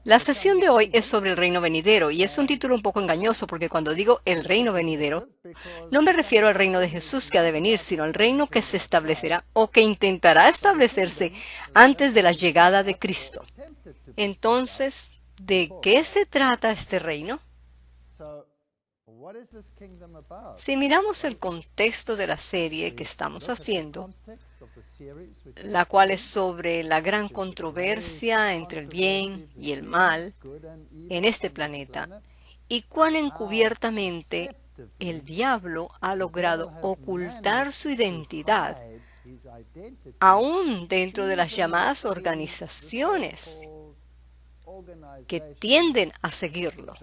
La sesión de hoy es sobre el reino venidero y es un título un poco engañoso porque cuando digo el reino venidero, no me refiero al reino de Jesús que ha de venir, sino al reino que se establecerá o que intentará establecerse antes de la llegada de Cristo. Entonces, ¿de qué se trata este reino? Si miramos el contexto de la serie que estamos haciendo, la cual es sobre la gran controversia entre el bien y el mal en este planeta, y cuán encubiertamente el diablo ha logrado ocultar su identidad, aún dentro de las llamadas organizaciones que tienden a seguirlo.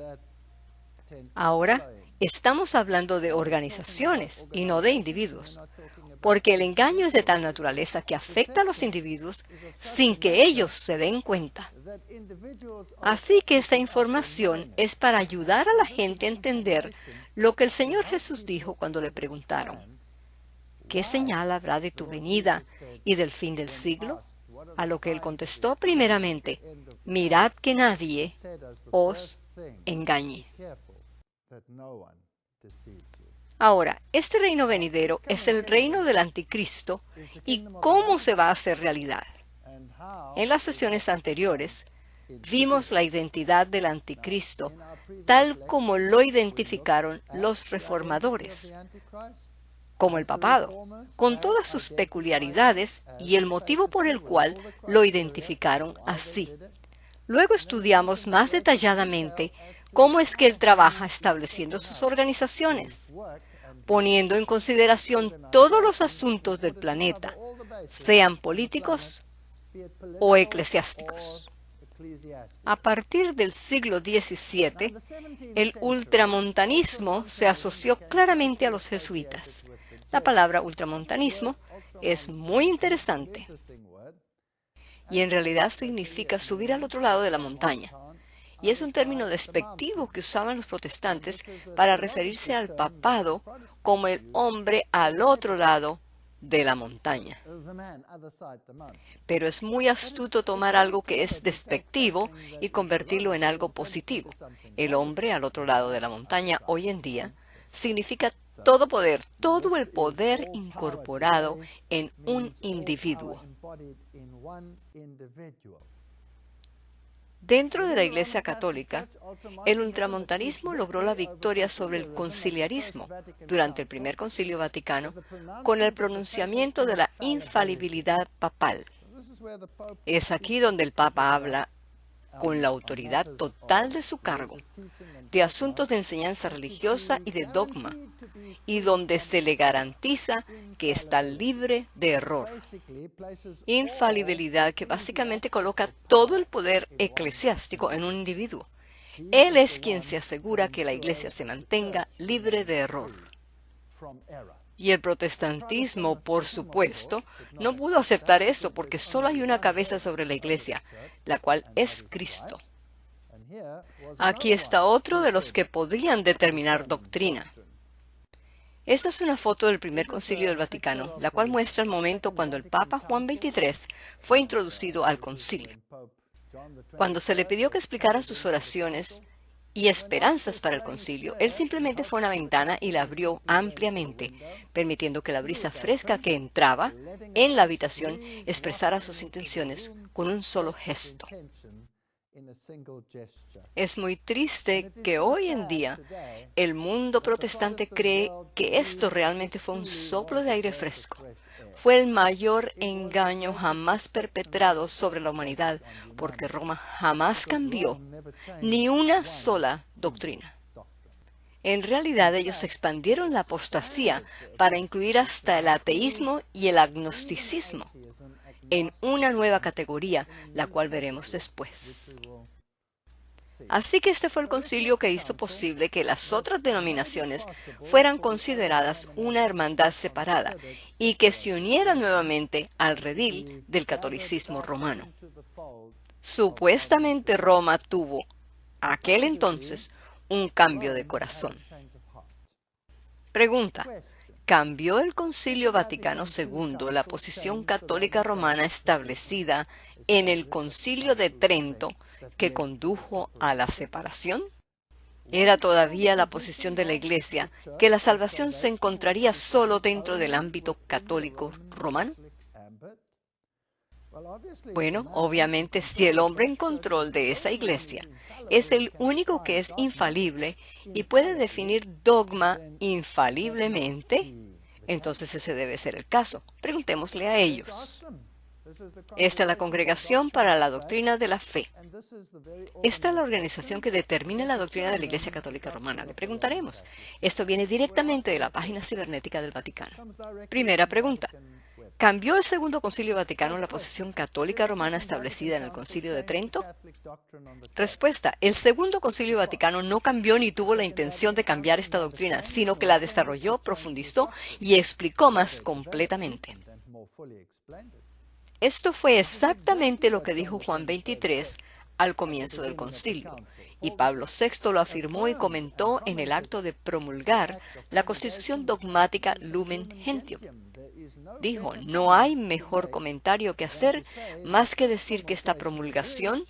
Ahora, estamos hablando de organizaciones y no de individuos, porque el engaño es de tal naturaleza que afecta a los individuos sin que ellos se den cuenta. Así que esta información es para ayudar a la gente a entender lo que el Señor Jesús dijo cuando le preguntaron: ¿qué señal habrá de tu venida y del fin del siglo? A lo que él contestó primeramente: mirad que nadie os engañe. Ahora, este reino venidero es el reino del anticristo y cómo se va a hacer realidad. En las sesiones anteriores, vimos la identidad del anticristo tal como lo identificaron los reformadores, como el papado, con todas sus peculiaridades y el motivo por el cual lo identificaron así. Luego estudiamos más detalladamente cómo es que él trabaja estableciendo sus organizaciones, poniendo en consideración todos los asuntos del planeta, sean políticos o eclesiásticos. A partir del siglo XVII, el ultramontanismo se asoció claramente a los jesuitas. La palabra ultramontanismo es muy interesante y en realidad significa subir al otro lado de la montaña. Y es un término despectivo que usaban los protestantes para referirse al papado como el hombre al otro lado de la montaña. Pero es muy astuto tomar algo que es despectivo y convertirlo en algo positivo. El hombre al otro lado de la montaña hoy en día significa todo poder, todo el poder incorporado en un individuo. Dentro de la Iglesia Católica, el ultramontanismo logró la victoria sobre el conciliarismo durante el Primer Concilio Vaticano con el pronunciamiento de la infalibilidad papal. Es aquí donde el Papa habla con la autoridad total de su cargo, de asuntos de enseñanza religiosa y de dogma, y donde se le garantiza que está libre de error. Infalibilidad que básicamente coloca todo el poder eclesiástico en un individuo. Él es quien se asegura que la Iglesia se mantenga libre de error. Y el protestantismo, por supuesto, no pudo aceptar eso porque solo hay una cabeza sobre la Iglesia, la cual es Cristo. Aquí está otro de los que podrían determinar doctrina. Esta es una foto del Primer Concilio del Vaticano, la cual muestra el momento cuando el Papa Juan XXIII fue introducido al concilio. Cuando se le pidió que explicara sus oraciones y esperanzas para el concilio, él simplemente fue a una ventana y la abrió ampliamente, permitiendo que la brisa fresca que entraba en la habitación expresara sus intenciones con un solo gesto. Es muy triste que hoy en día el mundo protestante cree que esto realmente fue un soplo de aire fresco. Fue el mayor engaño jamás perpetrado sobre la humanidad, porque Roma jamás cambió ni una sola doctrina. En realidad ellos expandieron la apostasía para incluir hasta el ateísmo y el agnosticismo en una nueva categoría, la cual veremos después. Así que este fue el concilio que hizo posible que las otras denominaciones fueran consideradas una hermandad separada y que se unieran nuevamente al redil del catolicismo romano. Supuestamente Roma tuvo, aquel entonces, un cambio de corazón. Pregunta: ¿Cambió el Concilio Vaticano II la posición católica romana establecida en el Concilio de Trento que condujo a la separación? Era todavía la posición de la Iglesia que la salvación se encontraría solo dentro del ámbito católico romano. Bueno, obviamente, si el hombre en control de esa iglesia es el único que es infalible y puede definir dogma infaliblemente, entonces ese debe ser el caso. Preguntémosle a ellos. Esta es la Congregación para la Doctrina de la Fe. Esta es la organización que determina la doctrina de la Iglesia Católica Romana. Le preguntaremos. Esto viene directamente de la página cibernética del Vaticano. Primera pregunta. ¿Cambió el Segundo Concilio Vaticano la posición católica romana establecida en el Concilio de Trento? Respuesta. El Segundo Concilio Vaticano no cambió ni tuvo la intención de cambiar esta doctrina, sino que la desarrolló, profundizó y explicó más completamente. Esto fue exactamente lo que dijo Juan 23 al comienzo del concilio, y Pablo VI lo afirmó y comentó en el acto de promulgar la Constitución dogmática Lumen Gentium. Dijo, no hay mejor comentario que hacer más que decir que esta promulgación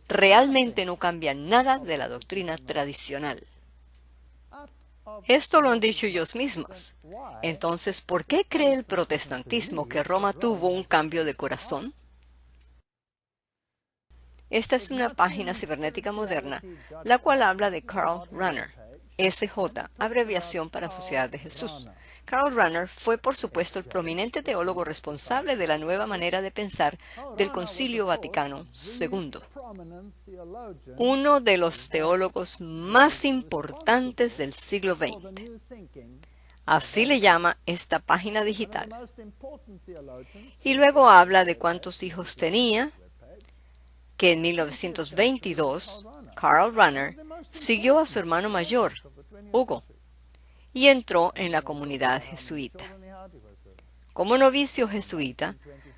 realmente no cambia nada de la doctrina tradicional. Esto lo han dicho ellos mismos. Entonces, ¿por qué cree el protestantismo que Roma tuvo un cambio de corazón? Esta es una página cibernética moderna, la cual habla de Karl Rahner, SJ, abreviación para Sociedad de Jesús. Karl Rahner fue, por supuesto, el prominente teólogo responsable de la nueva manera de pensar del Concilio Vaticano II. Uno de los teólogos más importantes del siglo XX. Así le llama esta página digital. Y luego habla de cuántos hijos tenía, que en 1922, Karl Rahner siguió a su hermano mayor, Hugo, y entró en la comunidad jesuita. Como novicio jesuita,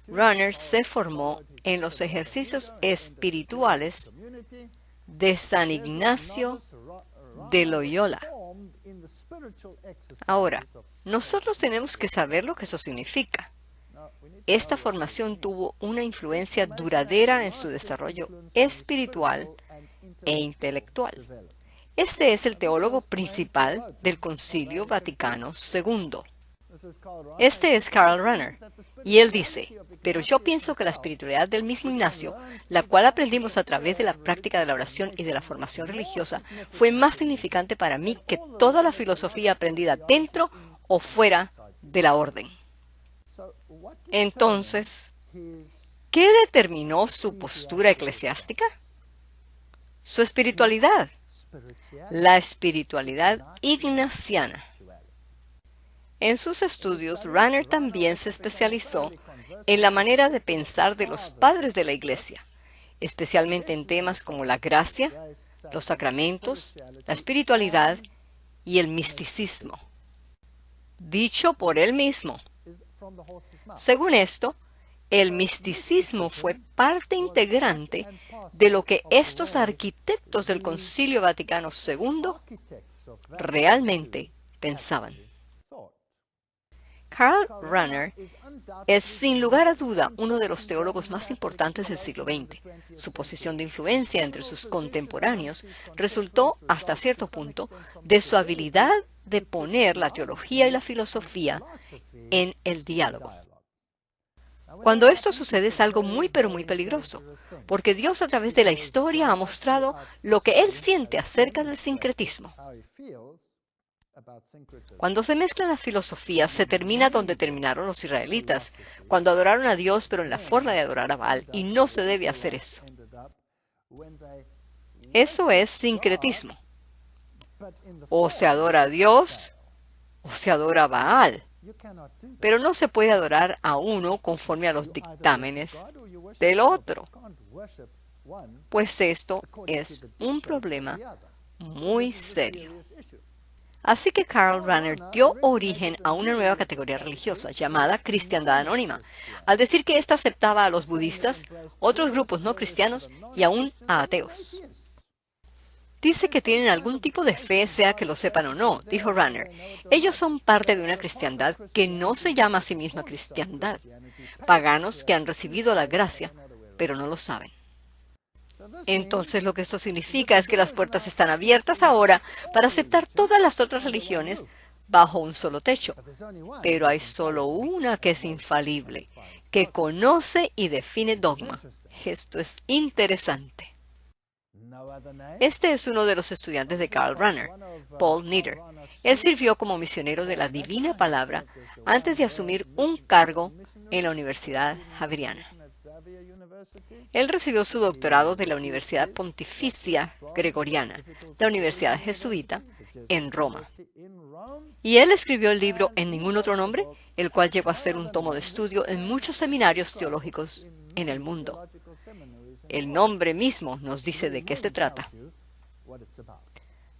Rahner se formó en los ejercicios espirituales de San Ignacio de Loyola. Ahora, nosotros tenemos que saber lo que eso significa. Esta formación tuvo una influencia duradera en su desarrollo espiritual e intelectual. Este es el teólogo principal del Concilio Vaticano II. Este es Karl Rahner, y él dice, pero yo pienso que la espiritualidad del mismo Ignacio, la cual aprendimos a través de la práctica de la oración y de la formación religiosa, fue más significante para mí que toda la filosofía aprendida dentro o fuera de la orden. Entonces, ¿qué determinó su postura eclesiástica? Su espiritualidad. La espiritualidad ignaciana. En sus estudios, Rahner también se especializó en la manera de pensar de los padres de la Iglesia, especialmente en temas como la gracia, los sacramentos, la espiritualidad y el misticismo. Dicho por él mismo. Según esto, el misticismo fue parte integrante de lo que estos arquitectos del Concilio Vaticano II realmente pensaban. Karl Rahner es sin lugar a duda uno de los teólogos más importantes del siglo XX. Su posición de influencia entre sus contemporáneos resultó, hasta cierto punto, de su habilidad de poner la teología y la filosofía en el diálogo. Cuando esto sucede es algo muy pero muy peligroso, porque Dios a través de la historia ha mostrado lo que Él siente acerca del sincretismo. Cuando se mezclan las filosofías, se termina donde terminaron los israelitas, cuando adoraron a Dios pero en la forma de adorar a Baal, y no se debe hacer eso. Eso es sincretismo. O se adora a Dios, o se adora a Baal. Pero no se puede adorar a uno conforme a los dictámenes del otro, pues esto es un problema muy serio. Así que Karl Rahner dio origen a una nueva categoría religiosa llamada cristiandad anónima, al decir que ésta aceptaba a los budistas, otros grupos no cristianos y aún a ateos. Dice que tienen algún tipo de fe, sea que lo sepan o no, dijo Runner. Ellos son parte de una cristiandad que no se llama a sí misma cristiandad. Paganos que han recibido la gracia, pero no lo saben. Entonces lo que esto significa es que las puertas están abiertas ahora para aceptar todas las otras religiones bajo un solo techo. Pero hay solo una que es infalible, que conoce y define dogma. Esto es interesante. Este es uno de los estudiantes de Karl Rahner, Paul Nieder. Él sirvió como misionero de la Divina Palabra antes de asumir un cargo en la Universidad Javeriana. Él recibió su doctorado de la Universidad Pontificia Gregoriana, la Universidad Jesuita, en Roma. Y él escribió el libro En ningún otro nombre, el cual llegó a ser un tomo de estudio en muchos seminarios teológicos en el mundo. El nombre mismo nos dice de qué se trata.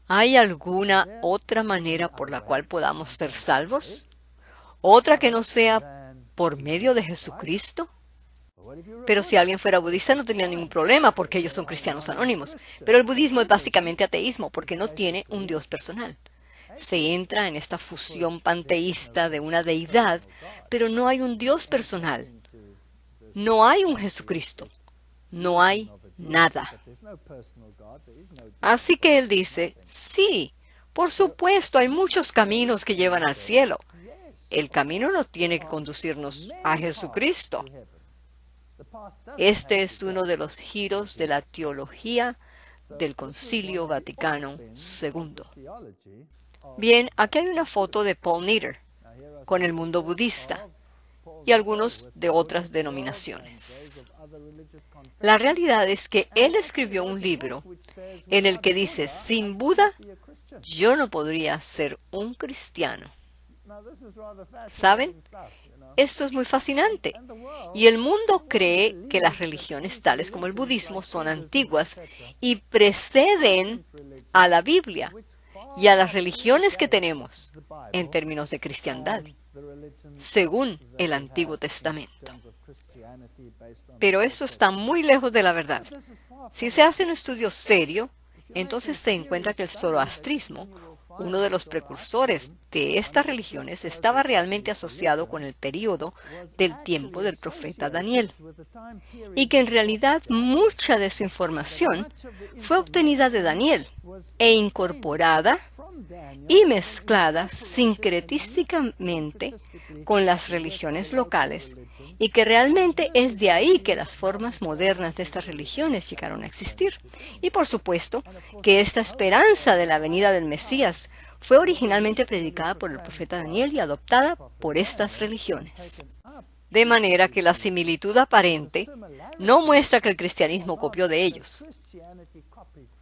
¿Hay alguna otra manera por la cual podamos ser salvos? ¿Otra que no sea por medio de Jesucristo? Pero si alguien fuera budista no tendría ningún problema porque ellos son cristianos anónimos. Pero el budismo es básicamente ateísmo porque no tiene un Dios personal. Se entra en esta fusión panteísta de una deidad, pero no hay un Dios personal. No hay un Jesucristo. No hay nada. Así que él dice, sí, por supuesto, hay muchos caminos que llevan al cielo. El camino no tiene que conducirnos a Jesucristo. Este es uno de los giros de la teología del Concilio Vaticano II. Bien, aquí hay una foto de Paul Nieder con el mundo budista y algunos de otras denominaciones. La realidad es que él escribió un libro en el que dice, sin Buda, yo no podría ser un cristiano. ¿Saben? Esto es muy fascinante. Y el mundo cree que las religiones tales como el budismo son antiguas y preceden a la Biblia y a las religiones que tenemos en términos de cristiandad, según el Antiguo Testamento. Pero eso está muy lejos de la verdad. Si se hace un estudio serio, entonces se encuentra que el zoroastrismo, uno de los precursores de estas religiones, estaba realmente asociado con el período del tiempo del profeta Daniel, y que en realidad mucha de su información fue obtenida de Daniel e incorporada y mezclada sincretísticamente con las religiones locales, y que realmente es de ahí que las formas modernas de estas religiones llegaron a existir. Y por supuesto que esta esperanza de la venida del Mesías fue originalmente predicada por el profeta Daniel y adoptada por estas religiones. De manera que la similitud aparente no muestra que el cristianismo copió de ellos,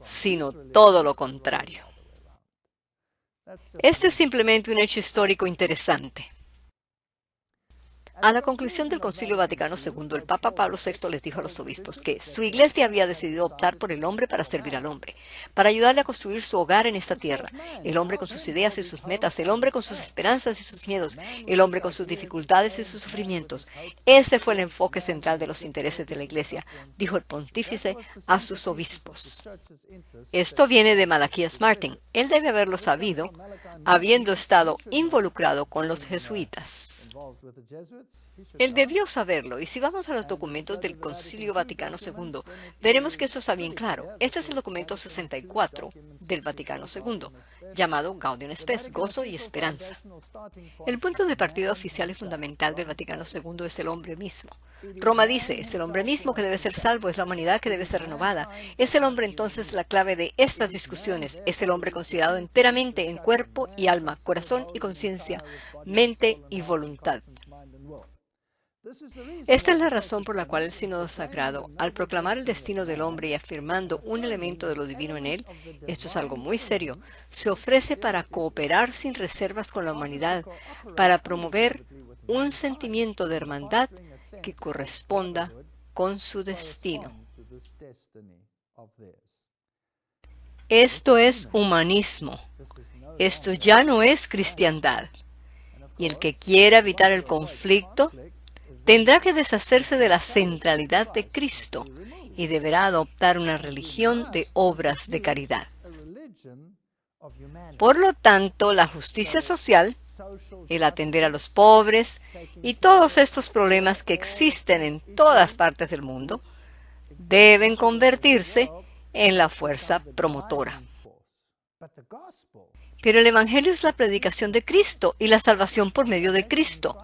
sino todo lo contrario. Este es simplemente un hecho histórico interesante. A la conclusión del Concilio Vaticano II, el Papa Pablo VI les dijo a los obispos que su iglesia había decidido optar por el hombre para servir al hombre, para ayudarle a construir su hogar en esta tierra, el hombre con sus ideas y sus metas, el hombre con sus esperanzas y sus miedos, el hombre con sus dificultades y sus sufrimientos. Ese fue el enfoque central de los intereses de la iglesia, dijo el pontífice a sus obispos. Esto viene de Malaquías Martin. Él debe haberlo sabido, habiendo estado involucrado con los jesuitas. Él debió saberlo, y si vamos a los documentos del Concilio Vaticano II, veremos que esto está bien claro. Este es el documento 64 del Vaticano II, llamado Gaudium et Spes, gozo y esperanza. El punto de partida oficial y fundamental del Vaticano II es el hombre mismo. Roma dice, es el hombre mismo que debe ser salvo, es la humanidad que debe ser renovada. Es el hombre entonces la clave de estas discusiones. Es el hombre considerado enteramente en cuerpo y alma, corazón y conciencia, mente y voluntad. Esta es la razón por la cual el Sínodo Sagrado, al proclamar el destino del hombre y afirmando un elemento de lo divino en él, esto es algo muy serio, se ofrece para cooperar sin reservas con la humanidad, para promover un sentimiento de hermandad que corresponda con su destino. Esto es humanismo. Esto ya no es cristiandad. Y el que quiera evitar el conflicto tendrá que deshacerse de la centralidad de Cristo y deberá adoptar una religión de obras de caridad. Por lo tanto, la justicia social, el atender a los pobres y todos estos problemas que existen en todas partes del mundo, deben convertirse en la fuerza promotora. Pero el Evangelio es la predicación de Cristo y la salvación por medio de Cristo,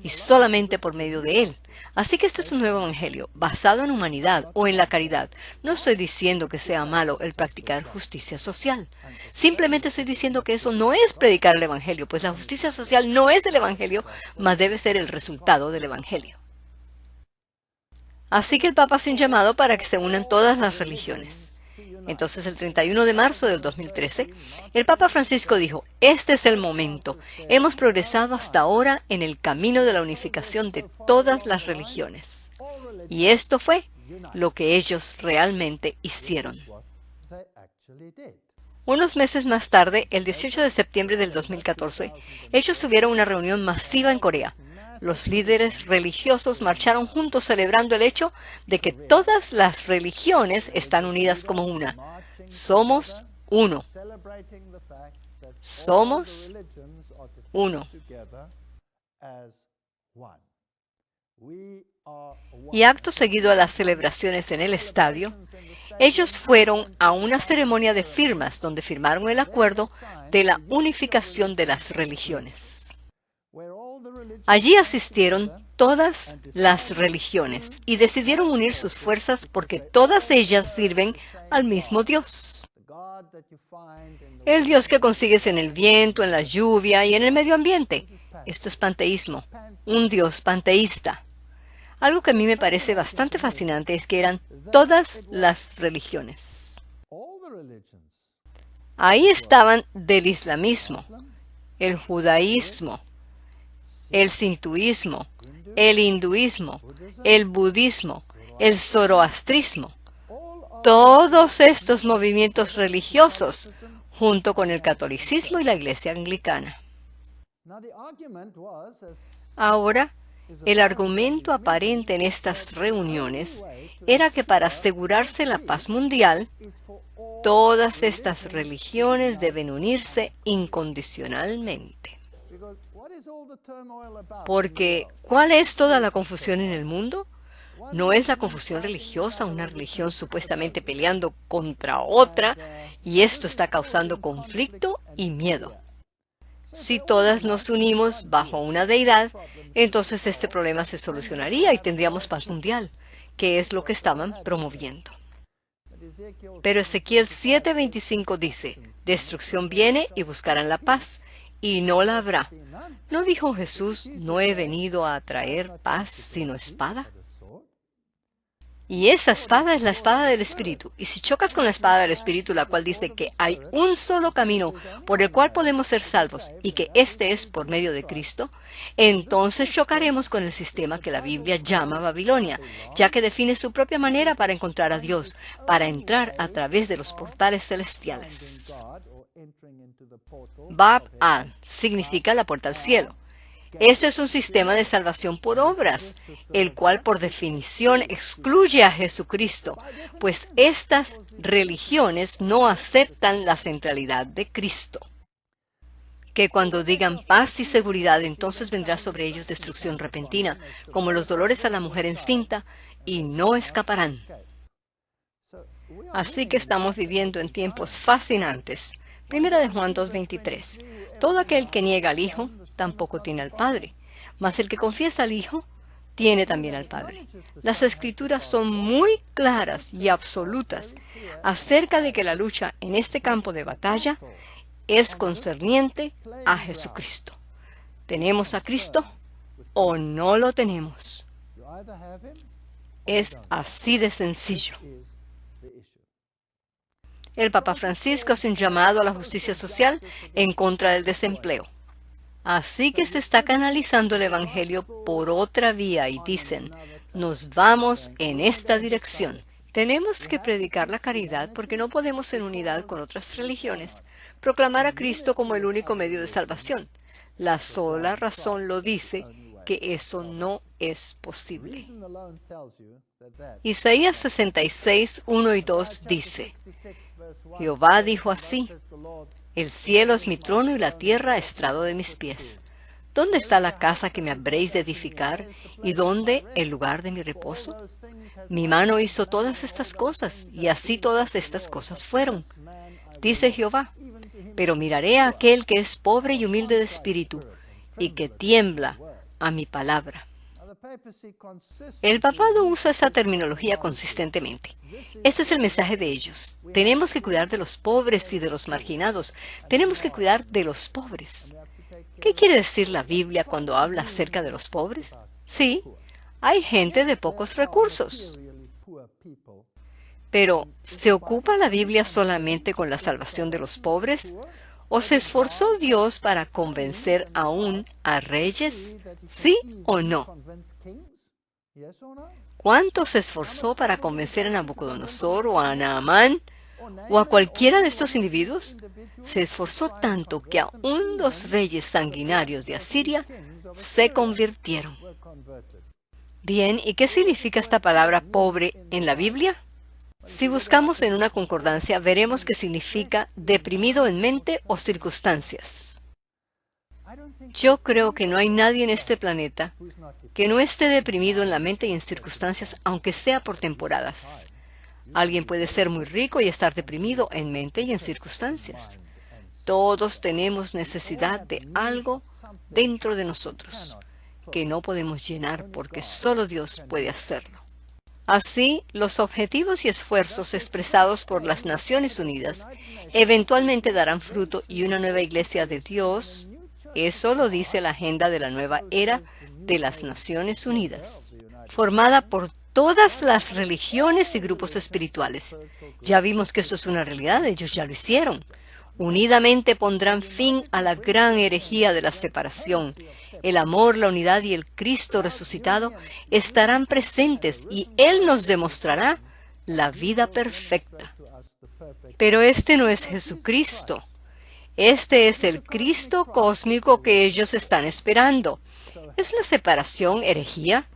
y solamente por medio de Él. Así que este es un nuevo Evangelio, basado en humanidad o en la caridad. No estoy diciendo que sea malo el practicar justicia social. Simplemente estoy diciendo que eso no es predicar el Evangelio, pues la justicia social no es el Evangelio, mas debe ser el resultado del Evangelio. Así que el Papa hace un llamado para que se unan todas las religiones. Entonces, el 31 de marzo del 2013, el Papa Francisco dijo, este es el momento. Hemos progresado hasta ahora en el camino de la unificación de todas las religiones. Y esto fue lo que ellos realmente hicieron. Unos meses más tarde, el 18 de septiembre del 2014, ellos tuvieron una reunión masiva en Corea. Los líderes religiosos marcharon juntos celebrando el hecho de que todas las religiones están unidas como una. Somos uno. Somos uno. Y acto seguido a las celebraciones en el estadio, ellos fueron a una ceremonia de firmas donde firmaron el acuerdo de la unificación de las religiones. Allí asistieron todas las religiones y decidieron unir sus fuerzas porque todas ellas sirven al mismo Dios. El Dios que consigues en el viento, en la lluvia y en el medio ambiente. Esto es panteísmo, un Dios panteísta. Algo que a mí me parece bastante fascinante es que eran todas las religiones. Ahí estaban del islamismo, el judaísmo, el sintoísmo, el hinduismo, el budismo, el zoroastrismo. Todos estos movimientos religiosos, junto con el catolicismo y la iglesia anglicana. Ahora, el argumento aparente en estas reuniones era que para asegurarse la paz mundial, todas estas religiones deben unirse incondicionalmente. Porque, ¿cuál es toda la confusión en el mundo? ¿No es la confusión religiosa una religión supuestamente peleando contra otra y esto está causando conflicto y miedo? Si todas nos unimos bajo una deidad, entonces este problema se solucionaría y tendríamos paz mundial, que es lo que estaban promoviendo. Pero Ezequiel 7:25 dice, destrucción viene y buscarán la paz, y no la habrá. ¿No dijo Jesús, no he venido a traer paz sino espada? Y esa espada es la espada del Espíritu. Y si chocas con la espada del Espíritu, la cual dice que hay un solo camino por el cual podemos ser salvos y que este es por medio de Cristo, entonces chocaremos con el sistema que la Biblia llama Babilonia, ya que define su propia manera para encontrar a Dios, para entrar a través de los portales celestiales. Bab-al significa la puerta al cielo. Esto es un sistema de salvación por obras, el cual por definición excluye a Jesucristo, pues estas religiones no aceptan la centralidad de Cristo. Que cuando digan paz y seguridad, entonces vendrá sobre ellos destrucción repentina, como los dolores a la mujer encinta, y no escaparán. Así que estamos viviendo en tiempos fascinantes. Primera de Juan 2:23. Todo aquel que niega al Hijo, tampoco tiene al Padre, mas el que confiesa al Hijo, tiene también al Padre. Las Escrituras son muy claras y absolutas acerca de que la lucha en este campo de batalla es concerniente a Jesucristo. ¿Tenemos a Cristo o no lo tenemos? Es así de sencillo. El Papa Francisco hace un llamado a la justicia social en contra del desempleo. Así que se está canalizando el Evangelio por otra vía y dicen, nos vamos en esta dirección. Tenemos que predicar la caridad porque no podemos en unidad con otras religiones proclamar a Cristo como el único medio de salvación. La sola razón lo dice que eso no es posible. Isaías 66, 1 y 2 dice: Jehová dijo así: el cielo es mi trono y la tierra estrado de mis pies. ¿Dónde está la casa que me habréis de edificar? ¿Y dónde el lugar de mi reposo? Mi mano hizo todas estas cosas, y así todas estas cosas fueron, dice Jehová. Pero miraré a aquel que es pobre y humilde de espíritu, y que tiembla a mi palabra. El papado usa esa terminología consistentemente. Este es el mensaje de ellos. Tenemos que cuidar de los pobres y de los marginados. Tenemos que cuidar de los pobres. ¿Qué quiere decir la Biblia cuando habla acerca de los pobres? Sí, hay gente de pocos recursos. Pero, ¿se ocupa la Biblia solamente con la salvación de los pobres? ¿O se esforzó Dios para convencer aún a reyes? ¿Sí o no? ¿Cuánto se esforzó para convencer a Nabucodonosor o a Naamán o a cualquiera de estos individuos? Se esforzó tanto que aún los reyes sanguinarios de Asiria se convirtieron. Bien, ¿y qué significa esta palabra pobre en la Biblia? Si buscamos en una concordancia, veremos que significa deprimido en mente o circunstancias. Yo creo que no hay nadie en este planeta que no esté deprimido en la mente y en circunstancias, aunque sea por temporadas. Alguien puede ser muy rico y estar deprimido en mente y en circunstancias. Todos tenemos necesidad de algo dentro de nosotros que no podemos llenar porque solo Dios puede hacerlo. Así, los objetivos y esfuerzos expresados por las Naciones Unidas eventualmente darán fruto y una nueva iglesia de Dios. Eso lo dice la agenda de la nueva era de las Naciones Unidas, formada por todas las religiones y grupos espirituales. Ya vimos que esto es una realidad, ellos ya lo hicieron. Unidamente pondrán fin a la gran herejía de la separación. El amor, la unidad y el Cristo resucitado estarán presentes y Él nos demostrará la vida perfecta. Pero este no es Jesucristo. Este es el Cristo cósmico que ellos están esperando. ¿Es la separación herejía?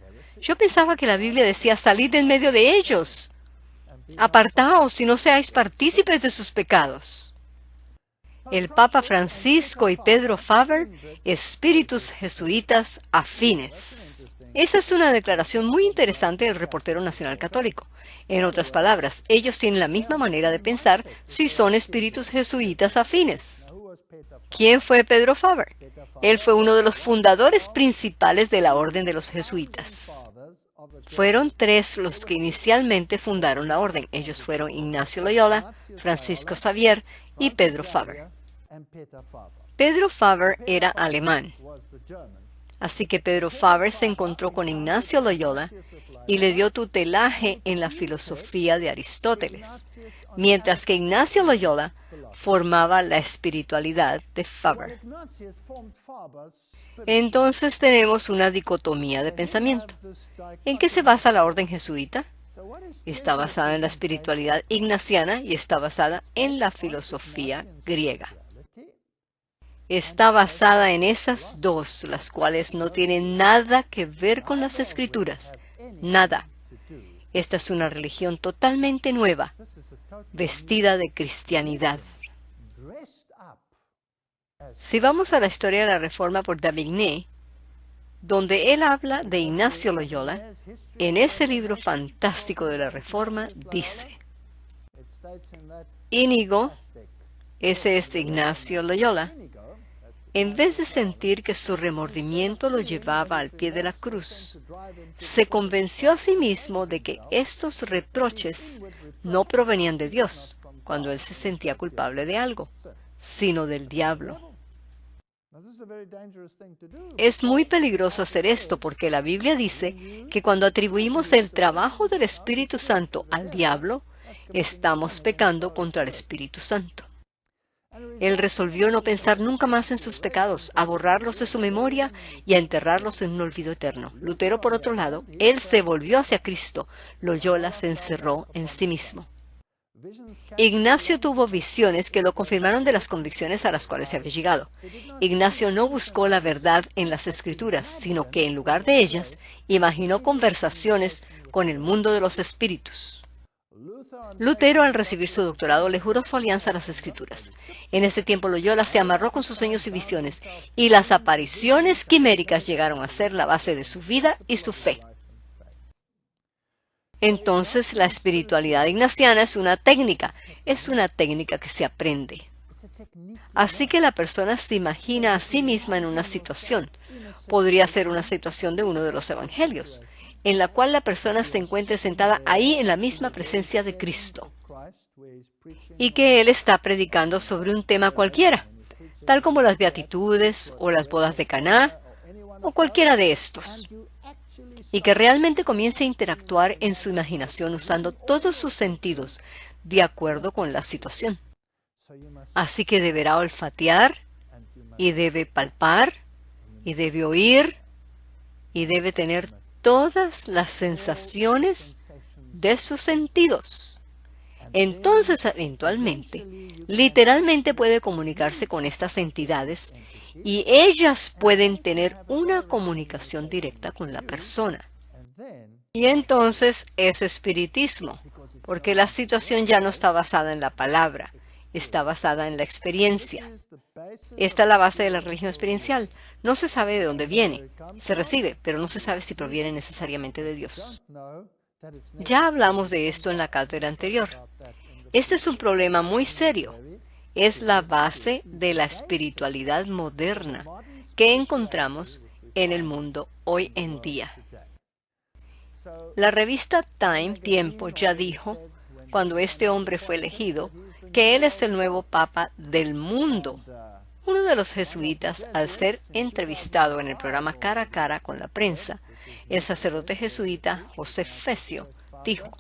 Yo pensaba que la Biblia decía: salid de en medio de ellos. Apartaos y no seáis partícipes de sus pecados. El Papa Francisco y Pedro Faber, espíritus jesuitas afines. Esa es una declaración muy interesante del Reportero Nacional Católico. En otras palabras, ellos tienen la misma manera de pensar si son espíritus jesuitas afines. ¿Quién fue Pedro Faber? Él fue uno de los fundadores principales de la Orden de los Jesuitas. Fueron tres los que inicialmente fundaron la orden. Ellos fueron Ignacio Loyola, Francisco Xavier y Pedro Faber. Pedro Faber era alemán. Así que Pedro Faber se encontró con Ignacio Loyola y le dio tutelaje en la filosofía de Aristóteles, mientras que Ignacio Loyola formaba la espiritualidad de Faber. Entonces tenemos una dicotomía de pensamiento. ¿En qué se basa la orden jesuita? Está basada en la espiritualidad ignaciana y está basada en la filosofía griega. Está basada en esas dos, las cuales no tienen nada que ver con las Escrituras. Nada. Esta es una religión totalmente nueva, vestida de cristianidad. Si vamos a la historia de la Reforma por D'Aubigné, donde él habla de Ignacio Loyola, en ese libro fantástico de la Reforma dice: Íñigo, ese es Ignacio Loyola, en vez de sentir que su remordimiento lo llevaba al pie de la cruz, se convenció a sí mismo de que estos reproches no provenían de Dios, cuando él se sentía culpable de algo, sino del diablo. Es muy peligroso hacer esto porque la Biblia dice que cuando atribuimos el trabajo del Espíritu Santo al diablo, estamos pecando contra el Espíritu Santo. Él resolvió no pensar nunca más en sus pecados, a borrarlos de su memoria y a enterrarlos en un olvido eterno. Lutero, por otro lado, él se volvió hacia Cristo. Loyola se encerró en sí mismo. Ignacio tuvo visiones que lo confirmaron de las convicciones a las cuales se había llegado. Ignacio no buscó la verdad en las Escrituras, sino que en lugar de ellas, imaginó conversaciones con el mundo de los espíritus. Lutero, al recibir su doctorado, le juró su alianza a las Escrituras. En ese tiempo, Loyola se amarró con sus sueños y visiones, y las apariciones quiméricas llegaron a ser la base de su vida y su fe. Entonces, la espiritualidad ignaciana es una técnica que se aprende. Así que la persona se imagina a sí misma en una situación. Podría ser una situación de uno de los evangelios, en la cual la persona se encuentre sentada ahí en la misma presencia de Cristo, y que Él está predicando sobre un tema cualquiera, tal como las beatitudes o las bodas de Caná, o cualquiera de estos, y que realmente comience a interactuar en su imaginación usando todos sus sentidos de acuerdo con la situación. Así que deberá olfatear, y debe palpar, y debe oír, y debe tener todas las sensaciones de sus sentidos. Entonces, eventualmente, literalmente puede comunicarse con estas entidades y ellas pueden tener una comunicación directa con la persona. Y entonces es espiritismo, porque la situación ya no está basada en la palabra, está basada en la experiencia. Esta es la base de la religión experiencial. No se sabe de dónde viene. Se recibe, pero no se sabe si proviene necesariamente de Dios. Ya hablamos de esto en la cátedra anterior. Este es un problema muy serio. Es la base de la espiritualidad moderna que encontramos en el mundo hoy en día. La revista Time, Tiempo, ya dijo, cuando este hombre fue elegido, que él es el nuevo papa del mundo. Uno de los jesuitas, al ser entrevistado en el programa Cara a Cara con la prensa, el sacerdote jesuita José Fecio dijo: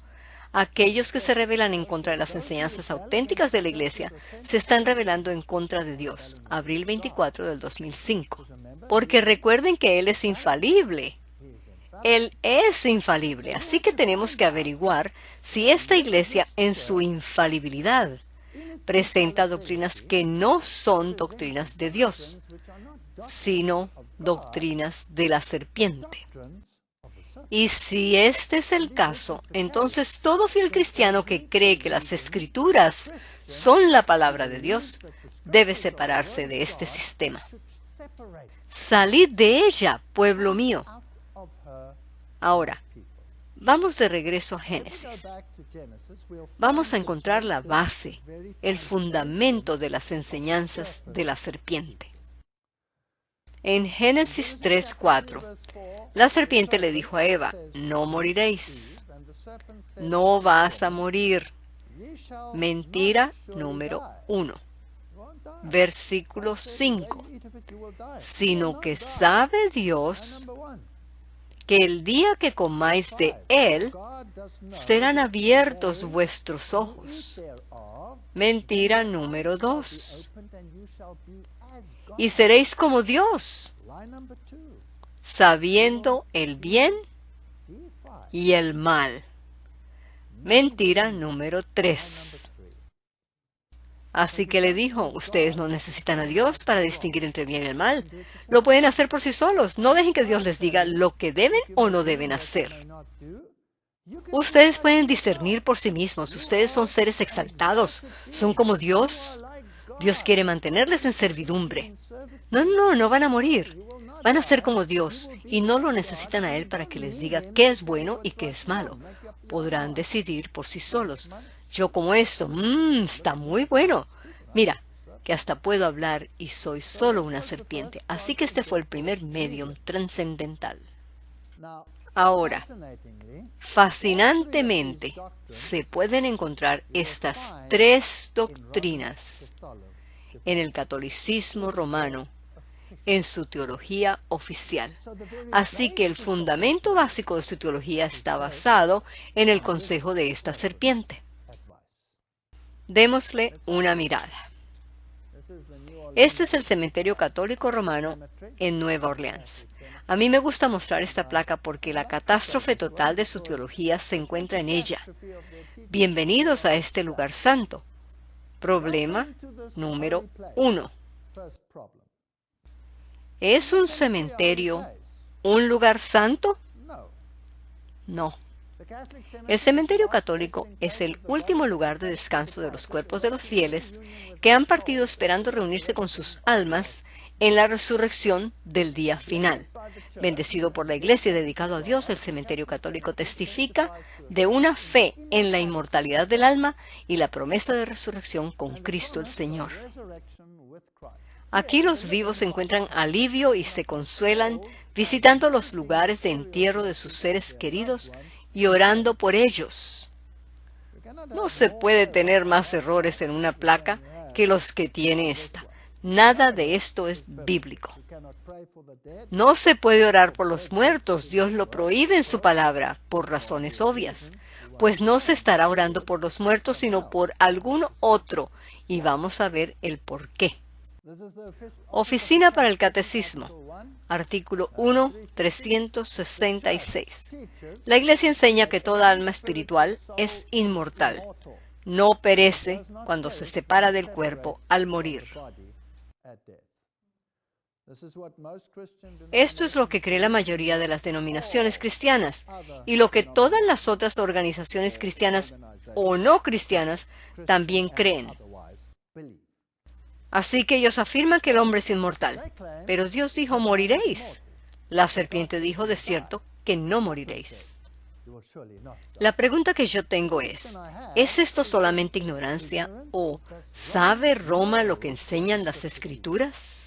aquellos que se rebelan en contra de las enseñanzas auténticas de la Iglesia se están rebelando en contra de Dios. Abril 24 del 2005. Porque recuerden que Él es infalible. Él es infalible, así que tenemos que averiguar si esta Iglesia, en su infalibilidad, presenta doctrinas que no son doctrinas de Dios, sino doctrinas de la serpiente. Y si este es el caso, entonces todo fiel cristiano que cree que las Escrituras son la palabra de Dios debe separarse de este sistema. Salid de ella, pueblo mío. Ahora, vamos de regreso a Génesis. Vamos a encontrar la base, el fundamento de las enseñanzas de la serpiente. En Génesis 3:4, la serpiente le dijo a Eva: no moriréis, no vas a morir. Mentira número 1. Versículo 5. Sino que sabe Dios que el día que comáis de él, serán abiertos vuestros ojos. Mentira número 2. Y seréis como Dios, sabiendo el bien y el mal. Mentira número 3. Así que le dijo: ustedes no necesitan a Dios para distinguir entre el bien y el mal. Lo pueden hacer por sí solos. No dejen que Dios les diga lo que deben o no deben hacer. Ustedes pueden discernir por sí mismos. Ustedes son seres exaltados. Son como Dios. Dios quiere mantenerles en servidumbre. No van a morir. Van a ser como Dios y no lo necesitan a Él para que les diga qué es bueno y qué es malo. Podrán decidir por sí solos. Yo como esto, está muy bueno. Mira, que hasta puedo hablar y soy solo una serpiente. Así que este fue el primer medium trascendental. Ahora, fascinantemente, se pueden encontrar estas tres doctrinas en el catolicismo romano, en su teología oficial. Así que el fundamento básico de su teología está basado en el consejo de esta serpiente. Démosle una mirada. Este es el cementerio católico romano en Nueva Orleans. A mí me gusta mostrar esta placa porque la catástrofe total de su teología se encuentra en ella. Bienvenidos a este lugar santo. Problema número 1. ¿Es un cementerio un lugar santo? No. El cementerio católico es el último lugar de descanso de los cuerpos de los fieles que han partido esperando reunirse con sus almas en la resurrección del día final. Bendecido por la Iglesia y dedicado a Dios, el cementerio católico testifica de una fe en la inmortalidad del alma y la promesa de resurrección con Cristo el Señor. Aquí los vivos encuentran alivio y se consuelan visitando los lugares de entierro de sus seres queridos y orando por ellos. No se puede tener más errores en una placa que los que tiene esta. Nada de esto es bíblico. No se puede orar por los muertos, Dios lo prohíbe en su palabra, por razones obvias, pues no se estará orando por los muertos sino por algún otro, y vamos a ver el por qué. Oficina para el Catecismo, artículo 1, 366. La Iglesia enseña que toda alma espiritual es inmortal. No perece cuando se separa del cuerpo al morir. Esto es lo que cree la mayoría de las denominaciones cristianas y lo que todas las otras organizaciones cristianas o no cristianas también creen. Así que ellos afirman que el hombre es inmortal, pero Dios dijo moriréis. La serpiente dijo de cierto que no moriréis. La pregunta que yo tengo ¿es esto solamente ignorancia o sabe Roma lo que enseñan las Escrituras?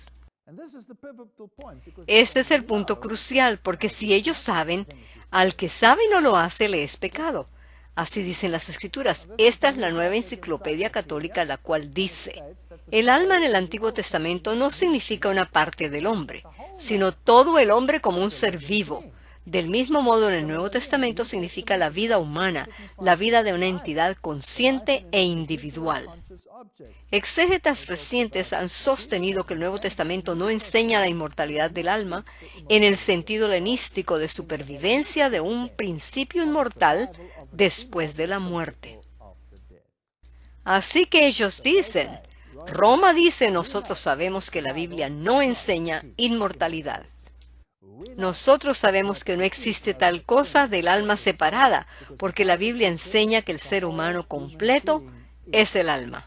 Este es el punto crucial, porque si ellos saben, al que sabe y no lo hace le es pecado. Así dicen las Escrituras. Esta es la nueva enciclopedia católica, la cual dice: el alma en el Antiguo Testamento no significa una parte del hombre, sino todo el hombre como un ser vivo. Del mismo modo, en el Nuevo Testamento significa la vida humana, la vida de una entidad consciente e individual. Exégetas recientes han sostenido que el Nuevo Testamento no enseña la inmortalidad del alma en el sentido helenístico de supervivencia de un principio inmortal después de la muerte. Así que ellos dicen, Roma dice, nosotros sabemos que la Biblia no enseña inmortalidad. Nosotros sabemos que no existe tal cosa del alma separada, porque la Biblia enseña que el ser humano completo es el alma.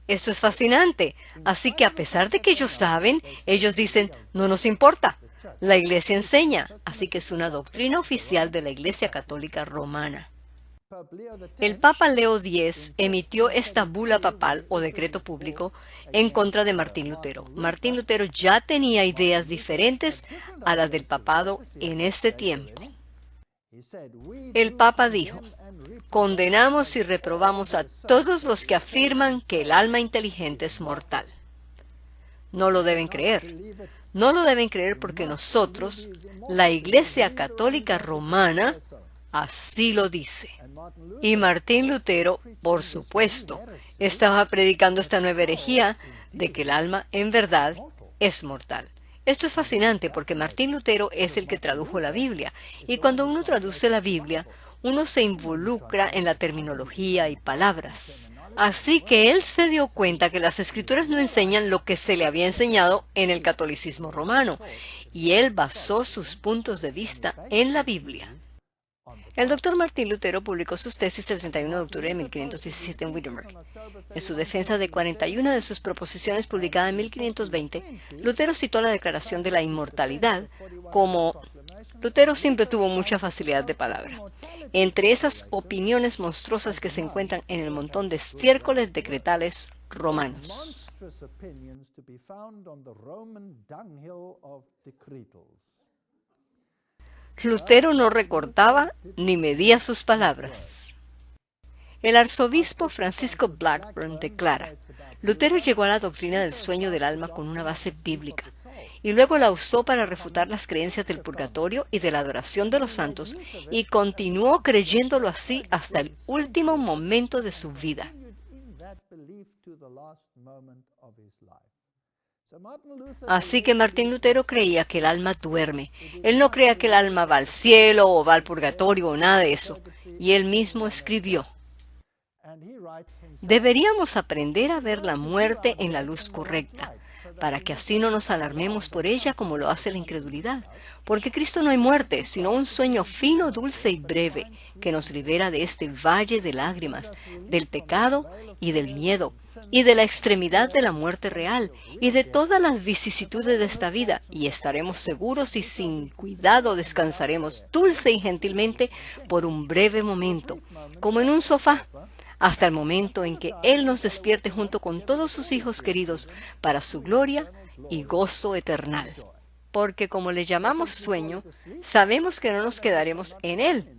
Esto es fascinante. Así que a pesar de que ellos saben, ellos dicen, no nos importa. La Iglesia enseña, así que es una doctrina oficial de la Iglesia Católica Romana. El Papa Leo X emitió esta bula papal o decreto público en contra de Martín Lutero. Martín Lutero ya tenía ideas diferentes a las del papado en ese tiempo. El Papa dijo, condenamos y reprobamos a todos los que afirman que el alma inteligente es mortal. No lo deben creer. No lo deben creer porque nosotros, la Iglesia Católica Romana, así lo dice. Y Martín Lutero, por supuesto, estaba predicando esta nueva herejía de que el alma en verdad es mortal. Esto es fascinante porque Martín Lutero es el que tradujo la Biblia, y cuando uno traduce la Biblia, uno se involucra en la terminología y palabras. Así que él se dio cuenta que las Escrituras no enseñan lo que se le había enseñado en el catolicismo romano, y él basó sus puntos de vista en la Biblia. El doctor Martín Lutero publicó sus tesis el 31 de octubre de 1517 en Wittenberg. En su defensa de 41 de sus proposiciones publicada en 1520, Lutero citó la declaración de la inmortalidad como... Lutero siempre tuvo mucha facilidad de palabra. Entre esas opiniones monstruosas que se encuentran en el montón de estiércoles decretales romanos. Lutero no recortaba ni medía sus palabras. El arzobispo Francisco Blackburn declara, Lutero llegó a la doctrina del sueño del alma con una base bíblica, y luego la usó para refutar las creencias del purgatorio y de la adoración de los santos, y continuó creyéndolo así hasta el último momento de su vida. Así que Martín Lutero creía que el alma duerme. Él no creía que el alma va al cielo o va al purgatorio o nada de eso. Y él mismo escribió: deberíamos aprender a ver la muerte en la luz correcta, para que así no nos alarmemos por ella como lo hace la incredulidad. Porque Cristo no hay muerte, sino un sueño fino, dulce y breve, que nos libera de este valle de lágrimas, del pecado y del miedo, y de la extremidad de la muerte real, y de todas las vicisitudes de esta vida, y estaremos seguros y sin cuidado descansaremos dulce y gentilmente por un breve momento, como en un sofá, hasta el momento en que Él nos despierte junto con todos sus hijos queridos para su gloria y gozo eternal. Porque como le llamamos sueño, sabemos que no nos quedaremos en Él,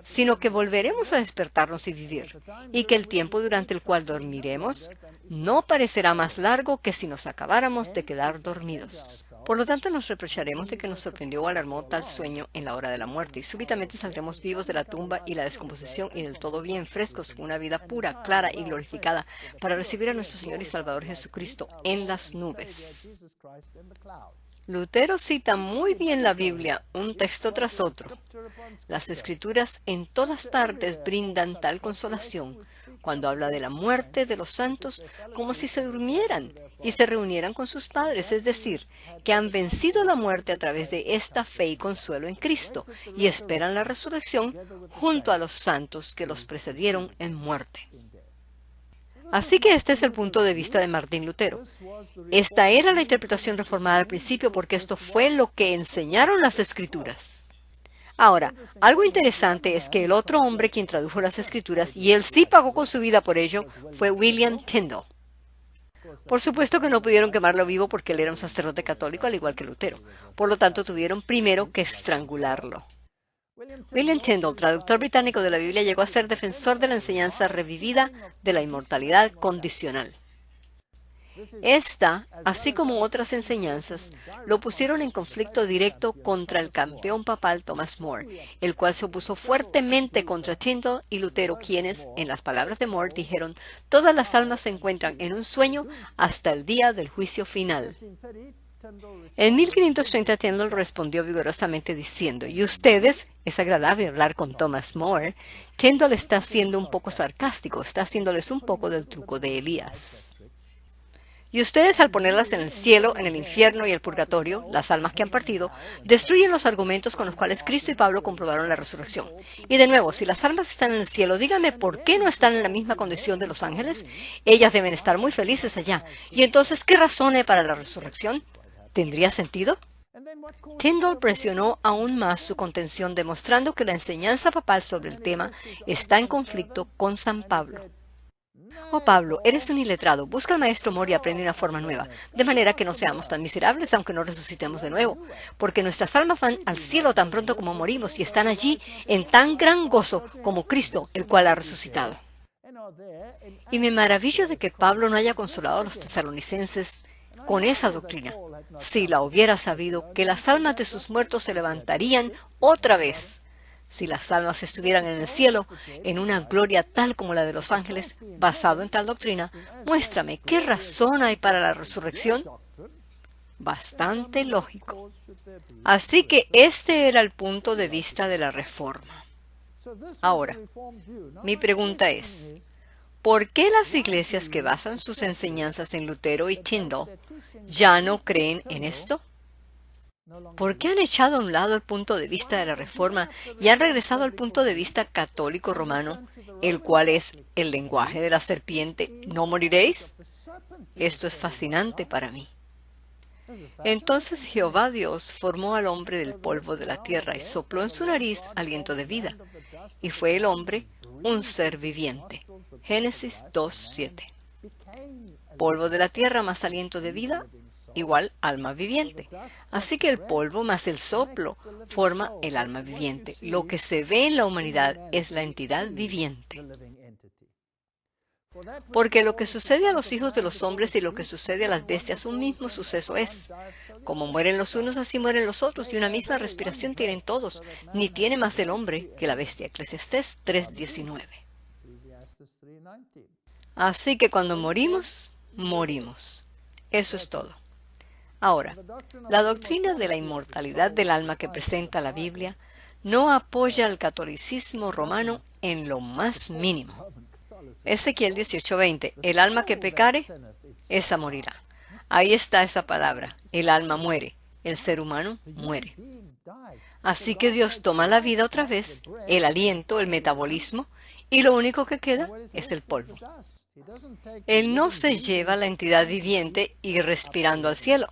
sino que volveremos a despertarnos y vivir, y que el tiempo durante el cual dormiremos no parecerá más largo que si nos acabáramos de quedar dormidos. Por lo tanto, nos reprocharemos de que nos sorprendió o alarmó tal sueño en la hora de la muerte, y súbitamente saldremos vivos de la tumba y la descomposición y del todo bien frescos con una vida pura, clara y glorificada para recibir a nuestro Señor y Salvador Jesucristo en las nubes. Lutero cita muy bien la Biblia, un texto tras otro. Las Escrituras en todas partes brindan tal consolación cuando habla de la muerte de los santos como si se durmieran y se reunieran con sus padres, es decir, que han vencido la muerte a través de esta fe y consuelo en Cristo y esperan la resurrección junto a los santos que los precedieron en muerte. Así que este es el punto de vista de Martín Lutero. Esta era la interpretación reformada al principio porque esto fue lo que enseñaron las Escrituras. Ahora, algo interesante es que el otro hombre quien tradujo las Escrituras, y él sí pagó con su vida por ello, fue William Tyndale. Por supuesto que no pudieron quemarlo vivo porque él era un sacerdote católico al igual que Lutero. Por lo tanto, tuvieron primero que estrangularlo. William Tyndale, traductor británico de la Biblia, llegó a ser defensor de la enseñanza revivida de la inmortalidad condicional. Esta, así como otras enseñanzas, lo pusieron en conflicto directo contra el campeón papal Thomas More, el cual se opuso fuertemente contra Tyndale y Lutero, quienes, en las palabras de More, dijeron: todas las almas se encuentran en un sueño hasta el día del juicio final. En 1530 Tyndale respondió vigorosamente diciendo: ¿y ustedes? Es agradable hablar con Thomas More. Tyndale está siendo un poco sarcástico, está haciéndoles un poco del truco de Elías. Y ustedes, al ponerlas en el cielo, en el infierno y el purgatorio, las almas que han partido, destruyen los argumentos con los cuales Cristo y Pablo comprobaron la resurrección. Y de nuevo, si las almas están en el cielo, díganme por qué no están en la misma condición de los ángeles. Ellas deben estar muy felices allá. Y entonces, ¿qué razón hay para la resurrección? ¿Tendría sentido? Tyndale presionó aún más su contención, demostrando que la enseñanza papal sobre el tema está en conflicto con San Pablo. Oh Pablo, eres un iletrado. Busca al maestro More y aprende una forma nueva, de manera que no seamos tan miserables aunque no resucitemos de nuevo, porque nuestras almas van al cielo tan pronto como morimos y están allí en tan gran gozo como Cristo, el cual ha resucitado. Y me maravillo de que Pablo no haya consolado a los tesalonicenses con esa doctrina. Si la hubiera sabido, que las almas de sus muertos se levantarían otra vez. Si las almas estuvieran en el cielo, en una gloria tal como la de los ángeles, basado en tal doctrina, muéstrame qué razón hay para la resurrección. Bastante lógico. Así que este era el punto de vista de la Reforma. Ahora, mi pregunta es: ¿por qué las iglesias que basan sus enseñanzas en Lutero y Tyndale ya no creen en esto? ¿Por qué han echado a un lado el punto de vista de la Reforma y han regresado al punto de vista católico romano, el cual es el lenguaje de la serpiente? ¿No moriréis? Esto es fascinante para mí. Entonces Jehová Dios formó al hombre del polvo de la tierra y sopló en su nariz aliento de vida, y fue el hombre un ser viviente. Génesis 2:7. Polvo de la tierra más aliento de vida igual alma viviente. Así que el polvo más el soplo forma el alma viviente. Lo que se ve en la humanidad es la entidad viviente. Porque lo que sucede a los hijos de los hombres y lo que sucede a las bestias, un mismo suceso es. Como mueren los unos, así mueren los otros, y una misma respiración tienen todos. Ni tiene más el hombre que la bestia. Eclesiastés 3:19. Así que cuando morimos, morimos. Eso es todo. Ahora, la doctrina de la inmortalidad del alma que presenta la Biblia no apoya al catolicismo romano en lo más mínimo. Ezequiel 18:20, el alma que pecare, esa morirá. Ahí está esa palabra, el alma muere, el ser humano muere. Así que Dios toma la vida otra vez, el aliento, el metabolismo, y lo único que queda es el polvo. Él no se lleva la entidad viviente y respirando al cielo,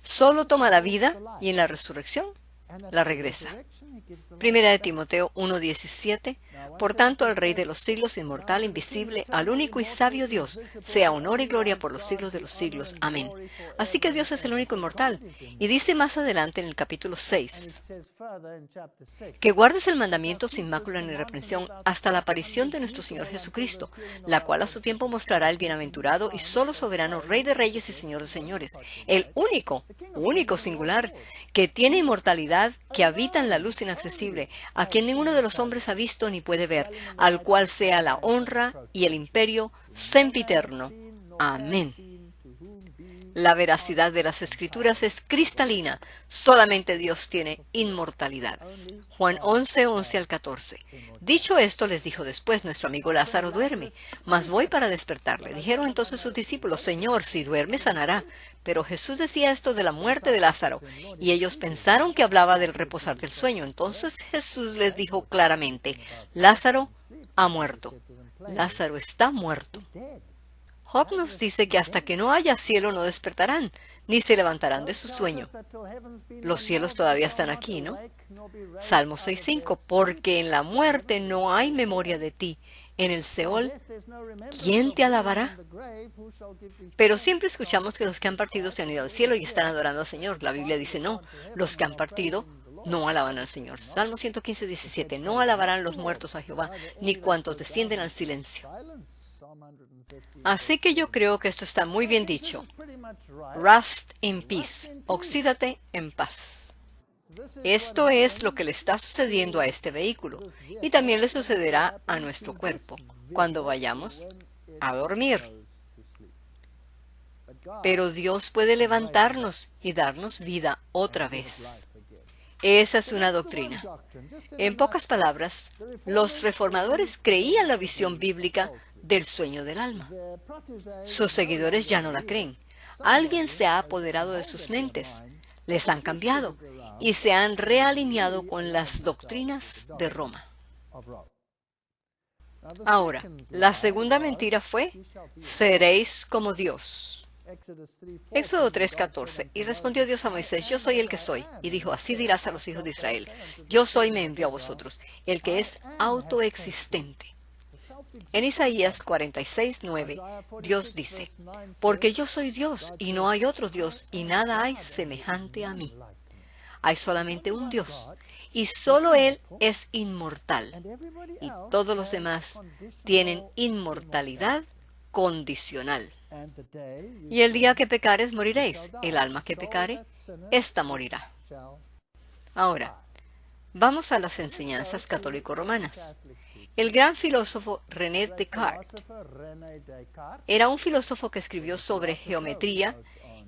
solo toma la vida y en la resurrección la regresa. Primera de Timoteo 1:17, por tanto al Rey de los siglos, inmortal, invisible, al único y sabio Dios, sea honor y gloria por los siglos de los siglos. Amén. Así que Dios es el único inmortal. Y dice más adelante en el capítulo 6, que guardes el mandamiento sin mácula ni reprensión hasta la aparición de nuestro Señor Jesucristo, la cual a su tiempo mostrará el bienaventurado y solo soberano Rey de reyes y Señor de señores, el único singular, que tiene inmortalidad, que habita en la luz inaccesible, a quien ninguno de los hombres ha visto ni puede ver, al cual sea la honra y el imperio sempiterno. Amén. La veracidad de las Escrituras es cristalina. Solamente Dios tiene inmortalidad. Juan 11:11 al 14. Dicho esto, les dijo después, nuestro amigo Lázaro duerme, mas voy para despertarle. Dijeron entonces sus discípulos, Señor, si duerme, sanará. Pero Jesús decía esto de la muerte de Lázaro, y ellos pensaron que hablaba del reposar del sueño. Entonces Jesús les dijo claramente, Lázaro ha muerto. Lázaro está muerto. Job nos dice que hasta que no haya cielo no despertarán, ni se levantarán de su sueño. Los cielos todavía están aquí, ¿no? Salmo 6:5, porque en la muerte no hay memoria de ti. En el Seol, ¿quién te alabará? Pero siempre escuchamos que los que han partido se han ido al cielo y están adorando al Señor. La Biblia dice no, los que han partido no alaban al Señor. Salmo 115:17, no alabarán los muertos a Jehová, ni cuantos descienden al silencio. Así que yo creo que esto está muy bien dicho. Rust in peace. Oxídate en paz. Esto es lo que le está sucediendo a este vehículo y también le sucederá a nuestro cuerpo cuando vayamos a dormir. Pero Dios puede levantarnos y darnos vida otra vez. Esa es una doctrina. En pocas palabras, los reformadores creían la visión bíblica del sueño del alma. Sus seguidores ya no la creen. Alguien se ha apoderado de sus mentes, les han cambiado y se han realineado con las doctrinas de Roma. Ahora, la segunda mentira fue, seréis como Dios. Éxodo 3:14. Y respondió Dios a Moisés, yo soy el que soy. Y dijo, así dirás a los hijos de Israel, yo soy me envió a vosotros, el que es autoexistente. En Isaías 46:9, Dios dice, porque yo soy Dios y no hay otro Dios y nada hay semejante a mí. Hay solamente un Dios y solo Él es inmortal y todos los demás tienen inmortalidad condicional. Y el día que pecares moriréis, el alma que pecare, ésta morirá. Ahora, vamos a las enseñanzas católico-romanas. El gran filósofo René Descartes era un filósofo que escribió sobre geometría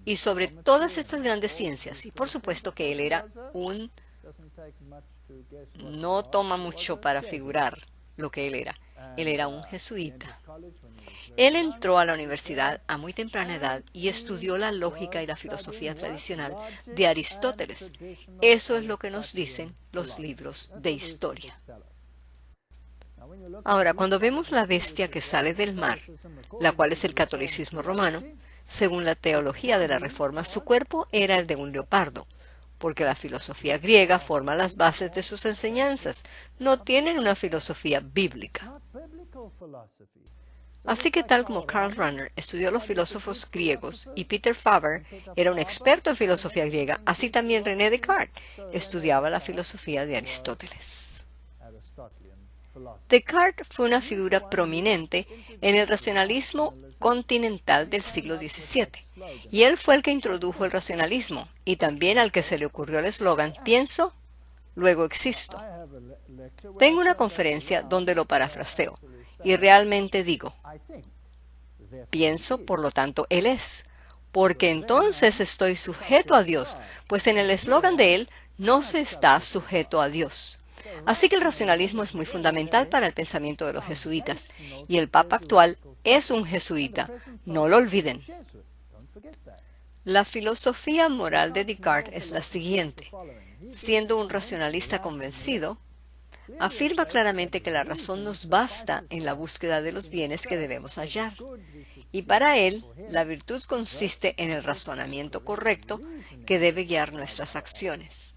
y sobre todas estas grandes ciencias. Y por supuesto que él era no toma mucho para figurar lo que él era. Él era un jesuita. Él entró a la universidad a muy temprana edad y estudió la lógica y la filosofía tradicional de Aristóteles. Eso es lo que nos dicen los libros de historia. Ahora, cuando vemos la bestia que sale del mar, la cual es el catolicismo romano, según la teología de la Reforma, su cuerpo era el de un leopardo, porque la filosofía griega forma las bases de sus enseñanzas. No tienen una filosofía bíblica. Así que tal como Karl Rahner estudió los filósofos griegos y Peter Faber era un experto en filosofía griega, así también René Descartes estudiaba la filosofía de Aristóteles. Descartes fue una figura prominente en el racionalismo continental del siglo XVII, y él fue el que introdujo el racionalismo, y también al que se le ocurrió el eslogan, pienso, luego existo. Tengo una conferencia donde lo parafraseo, y realmente digo, pienso, por lo tanto, él es, porque entonces estoy sujeto a Dios, pues en el eslogan de él no se está sujeto a Dios. Así que el racionalismo es muy fundamental para el pensamiento de los jesuitas, y el Papa actual es un jesuita, no lo olviden. La filosofía moral de Descartes es la siguiente. Siendo un racionalista convencido, afirma claramente que la razón nos basta en la búsqueda de los bienes que debemos hallar. Y para él, la virtud consiste en el razonamiento correcto que debe guiar nuestras acciones.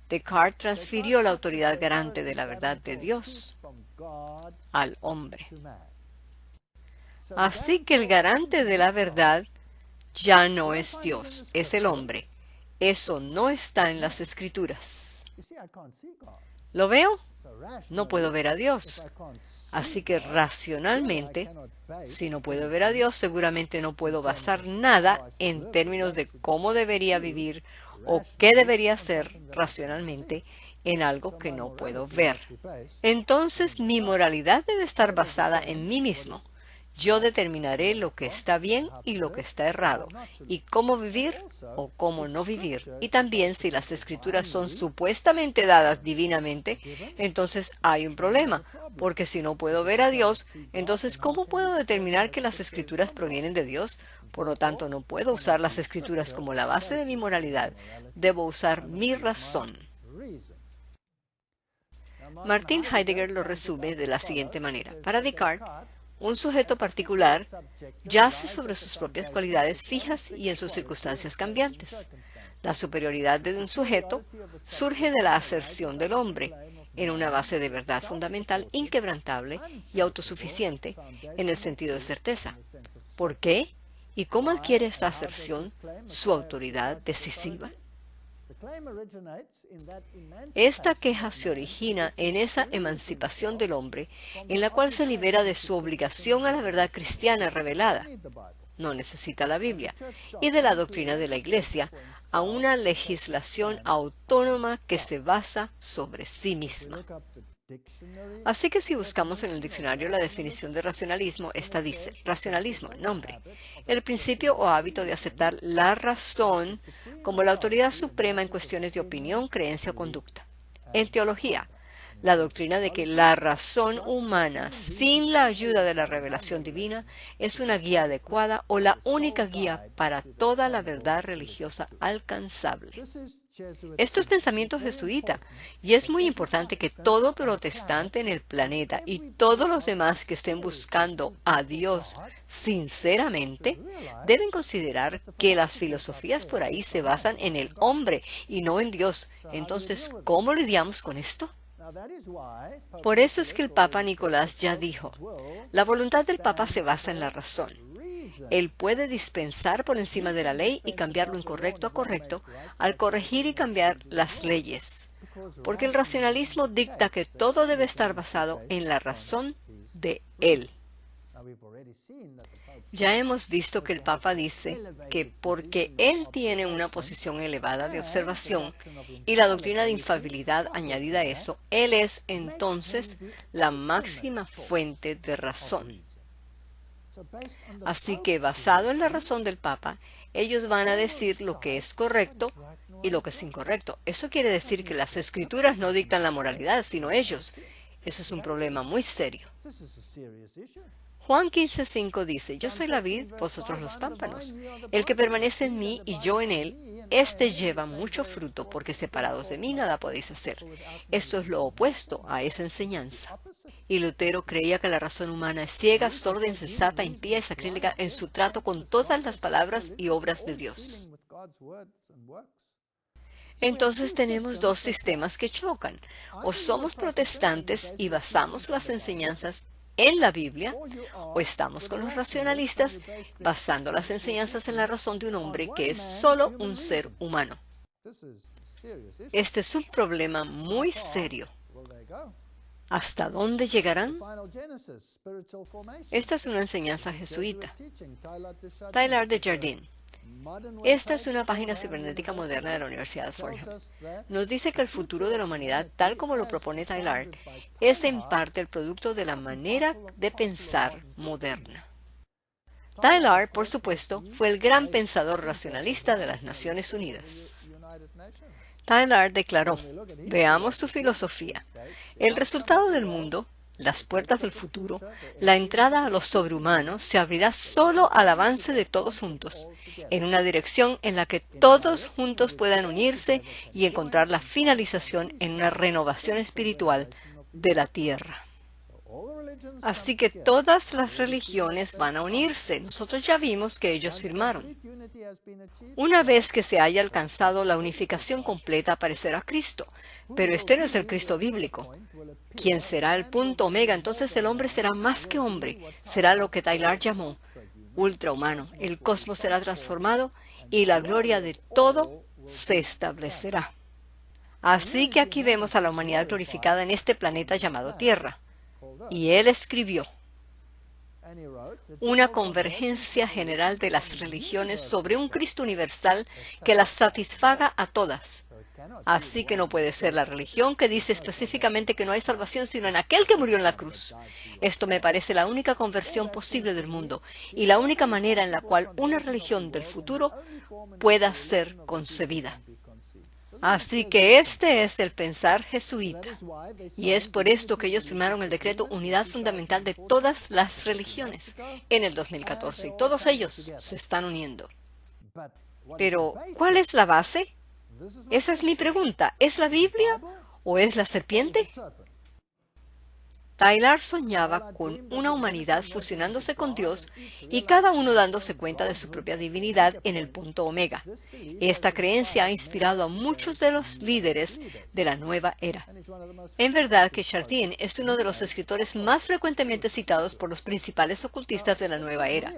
Descartes transfirió la autoridad garante de la verdad de Dios al hombre. Así que el garante de la verdad ya no es Dios, es el hombre. Eso no está en las Escrituras. ¿Lo veo? No puedo ver a Dios. Así que racionalmente, si no puedo ver a Dios, seguramente no puedo basar nada en términos de cómo debería vivir o qué debería hacer racionalmente en algo que no puedo ver. Entonces mi moralidad debe estar basada en mí mismo. Yo determinaré lo que está bien y lo que está errado, y cómo vivir o cómo no vivir. Y también si las escrituras son supuestamente dadas divinamente, entonces hay un problema, porque si no puedo ver a Dios, entonces ¿cómo puedo determinar que las escrituras provienen de Dios? Por lo tanto, no puedo usar las escrituras como la base de mi moralidad. Debo usar mi razón. Martin Heidegger lo resume de la siguiente manera. Para Descartes, un sujeto particular yace sobre sus propias cualidades fijas y en sus circunstancias cambiantes. La superioridad de un sujeto surge de la aserción del hombre en una base de verdad fundamental, inquebrantable y autosuficiente en el sentido de certeza. ¿Por qué? ¿Y cómo adquiere esta aserción su autoridad decisiva? Esta queja se origina en esa emancipación del hombre en la cual se libera de su obligación a la verdad cristiana revelada, no necesita la Biblia, y de la doctrina de la Iglesia a una legislación autónoma que se basa sobre sí misma. Así que si buscamos en el diccionario la definición de racionalismo, esta dice, racionalismo, nombre, el principio o hábito de aceptar la razón como la autoridad suprema en cuestiones de opinión, creencia o conducta. En teología, la doctrina de que la razón humana, sin la ayuda de la revelación divina, es una guía adecuada o la única guía para toda la verdad religiosa alcanzable. Esto es pensamiento jesuita, y es muy importante que todo protestante en el planeta y todos los demás que estén buscando a Dios sinceramente deben considerar que las filosofías por ahí se basan en el hombre y no en Dios. Entonces, ¿cómo lidiamos con esto? Por eso es que el Papa Nicolás ya dijo, la voluntad del Papa se basa en la razón. Él puede dispensar por encima de la ley y cambiar lo incorrecto a correcto al corregir y cambiar las leyes, porque el racionalismo dicta que todo debe estar basado en la razón de él. Ya hemos visto que el Papa dice que porque él tiene una posición elevada de observación y la doctrina de infalibilidad añadida a eso, él es entonces la máxima fuente de razón. Así que basado en la razón del Papa, ellos van a decir lo que es correcto y lo que es incorrecto. Eso quiere decir que las escrituras no dictan la moralidad, sino ellos. Eso es un problema muy serio. Juan 15:5 dice, yo soy la vid, vosotros los pámpanos. El que permanece en mí y yo en él, éste lleva mucho fruto, porque separados de mí nada podéis hacer. Esto es lo opuesto a esa enseñanza. Y Lutero creía que la razón humana es ciega, sorda, insensata, impía y sacrílega en su trato con todas las palabras y obras de Dios. Entonces tenemos dos sistemas que chocan. O somos protestantes y basamos las enseñanzas en la Biblia, o estamos con los racionalistas basando las enseñanzas en la razón de un hombre que es solo un ser humano. Este es un problema muy serio. ¿Hasta dónde llegarán? Esta es una enseñanza jesuita. Teilhard de Chardin. Esta es una página cibernética moderna de la Universidad de Fordham. Nos dice que el futuro de la humanidad, tal como lo propone Teilhard, es en parte el producto de la manera de pensar moderna. Tyler, por supuesto, fue el gran pensador racionalista de las Naciones Unidas. Tyler declaró, veamos su filosofía. El resultado del mundo, las puertas del futuro, la entrada a los sobrehumanos se abrirá solo al avance de todos juntos, en una dirección en la que todos juntos puedan unirse y encontrar la finalización en una renovación espiritual de la tierra. Así que todas las religiones van a unirse. Nosotros ya vimos que ellos firmaron. Una vez que se haya alcanzado la unificación completa, aparecerá Cristo. Pero este no es el Cristo bíblico. ¿Quién será el punto omega? Entonces el hombre será más que hombre. Será lo que Tyler llamó ultrahumano. El cosmos será transformado y la gloria de todo se establecerá. Así que aquí vemos a la humanidad glorificada en este planeta llamado Tierra. Y él escribió una convergencia general de las religiones sobre un Cristo universal que las satisfaga a todas. Así que no puede ser la religión que dice específicamente que no hay salvación sino en aquel que murió en la cruz. Esto me parece la única conversión posible del mundo y la única manera en la cual una religión del futuro pueda ser concebida. Así que este es el pensar jesuita. Y es por esto que ellos firmaron el decreto Unidad Fundamental de todas las religiones en el 2014. Y todos ellos se están uniendo. Pero, ¿cuál es la base? Esa es mi pregunta. ¿Es la Biblia o es la serpiente? Tyler soñaba con una humanidad fusionándose con Dios y cada uno dándose cuenta de su propia divinidad en el punto omega. Esta creencia ha inspirado a muchos de los líderes de la nueva era. En verdad que Chardin es uno de los escritores más frecuentemente citados por los principales ocultistas de la nueva era.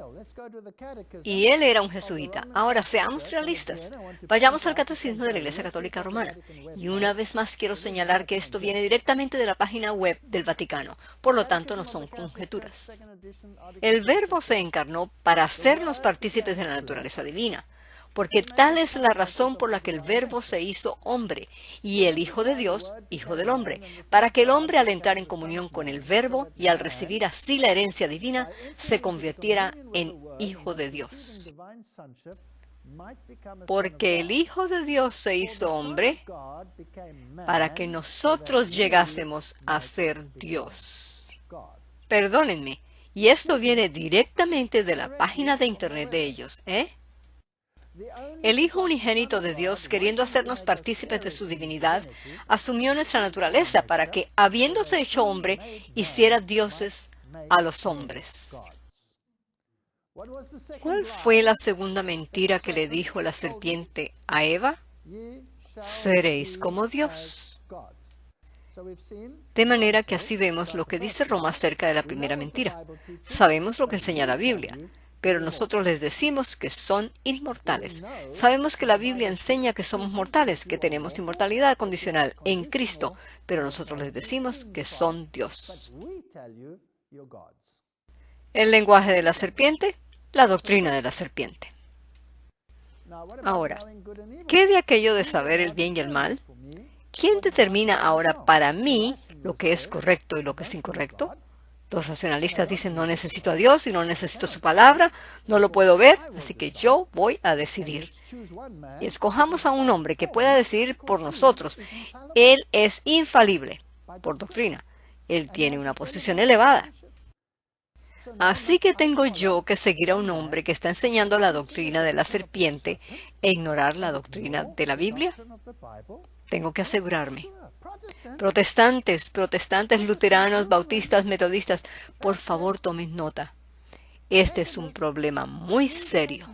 Y él era un jesuita. Ahora, seamos realistas. Vayamos al Catecismo de la Iglesia Católica Romana. Y una vez más quiero señalar que esto viene directamente de la página web del Vaticano. Por lo tanto, no son conjeturas. El Verbo se encarnó para hacernos partícipes de la naturaleza divina, porque tal es la razón por la que el Verbo se hizo hombre, y el Hijo de Dios, Hijo del hombre, para que el hombre al entrar en comunión con el Verbo y al recibir así la herencia divina, se convirtiera en Hijo de Dios. Porque el Hijo de Dios se hizo hombre para que nosotros llegásemos a ser Dios. Perdónenme, y esto viene directamente de la página de internet de ellos, El Hijo unigénito de Dios, queriendo hacernos partícipes de su divinidad, asumió nuestra naturaleza para que, habiéndose hecho hombre, hiciera dioses a los hombres. ¿Cuál fue la segunda mentira que le dijo la serpiente a Eva? Seréis como Dios. De manera que así vemos lo que dice Roma acerca de la primera mentira. Sabemos lo que enseña la Biblia, pero nosotros les decimos que son inmortales. Sabemos que la Biblia enseña que somos mortales, que tenemos inmortalidad condicional en Cristo, pero nosotros les decimos que son Dios. El lenguaje de la serpiente, la doctrina de la serpiente. Ahora, ¿qué de aquello de saber el bien y el mal? ¿Quién determina ahora para mí lo que es correcto y lo que es incorrecto? Los racionalistas dicen no necesito a Dios y no necesito su palabra, no lo puedo ver, así que yo voy a decidir. Y escojamos a un hombre que pueda decidir por nosotros. Él es infalible por doctrina. Él tiene una posición elevada. Así que tengo yo que seguir a un hombre que está enseñando la doctrina de la serpiente e ignorar la doctrina de la Biblia. Tengo que asegurarme. Protestantes, luteranos, bautistas, metodistas, por favor tomen nota. Este es un problema muy serio.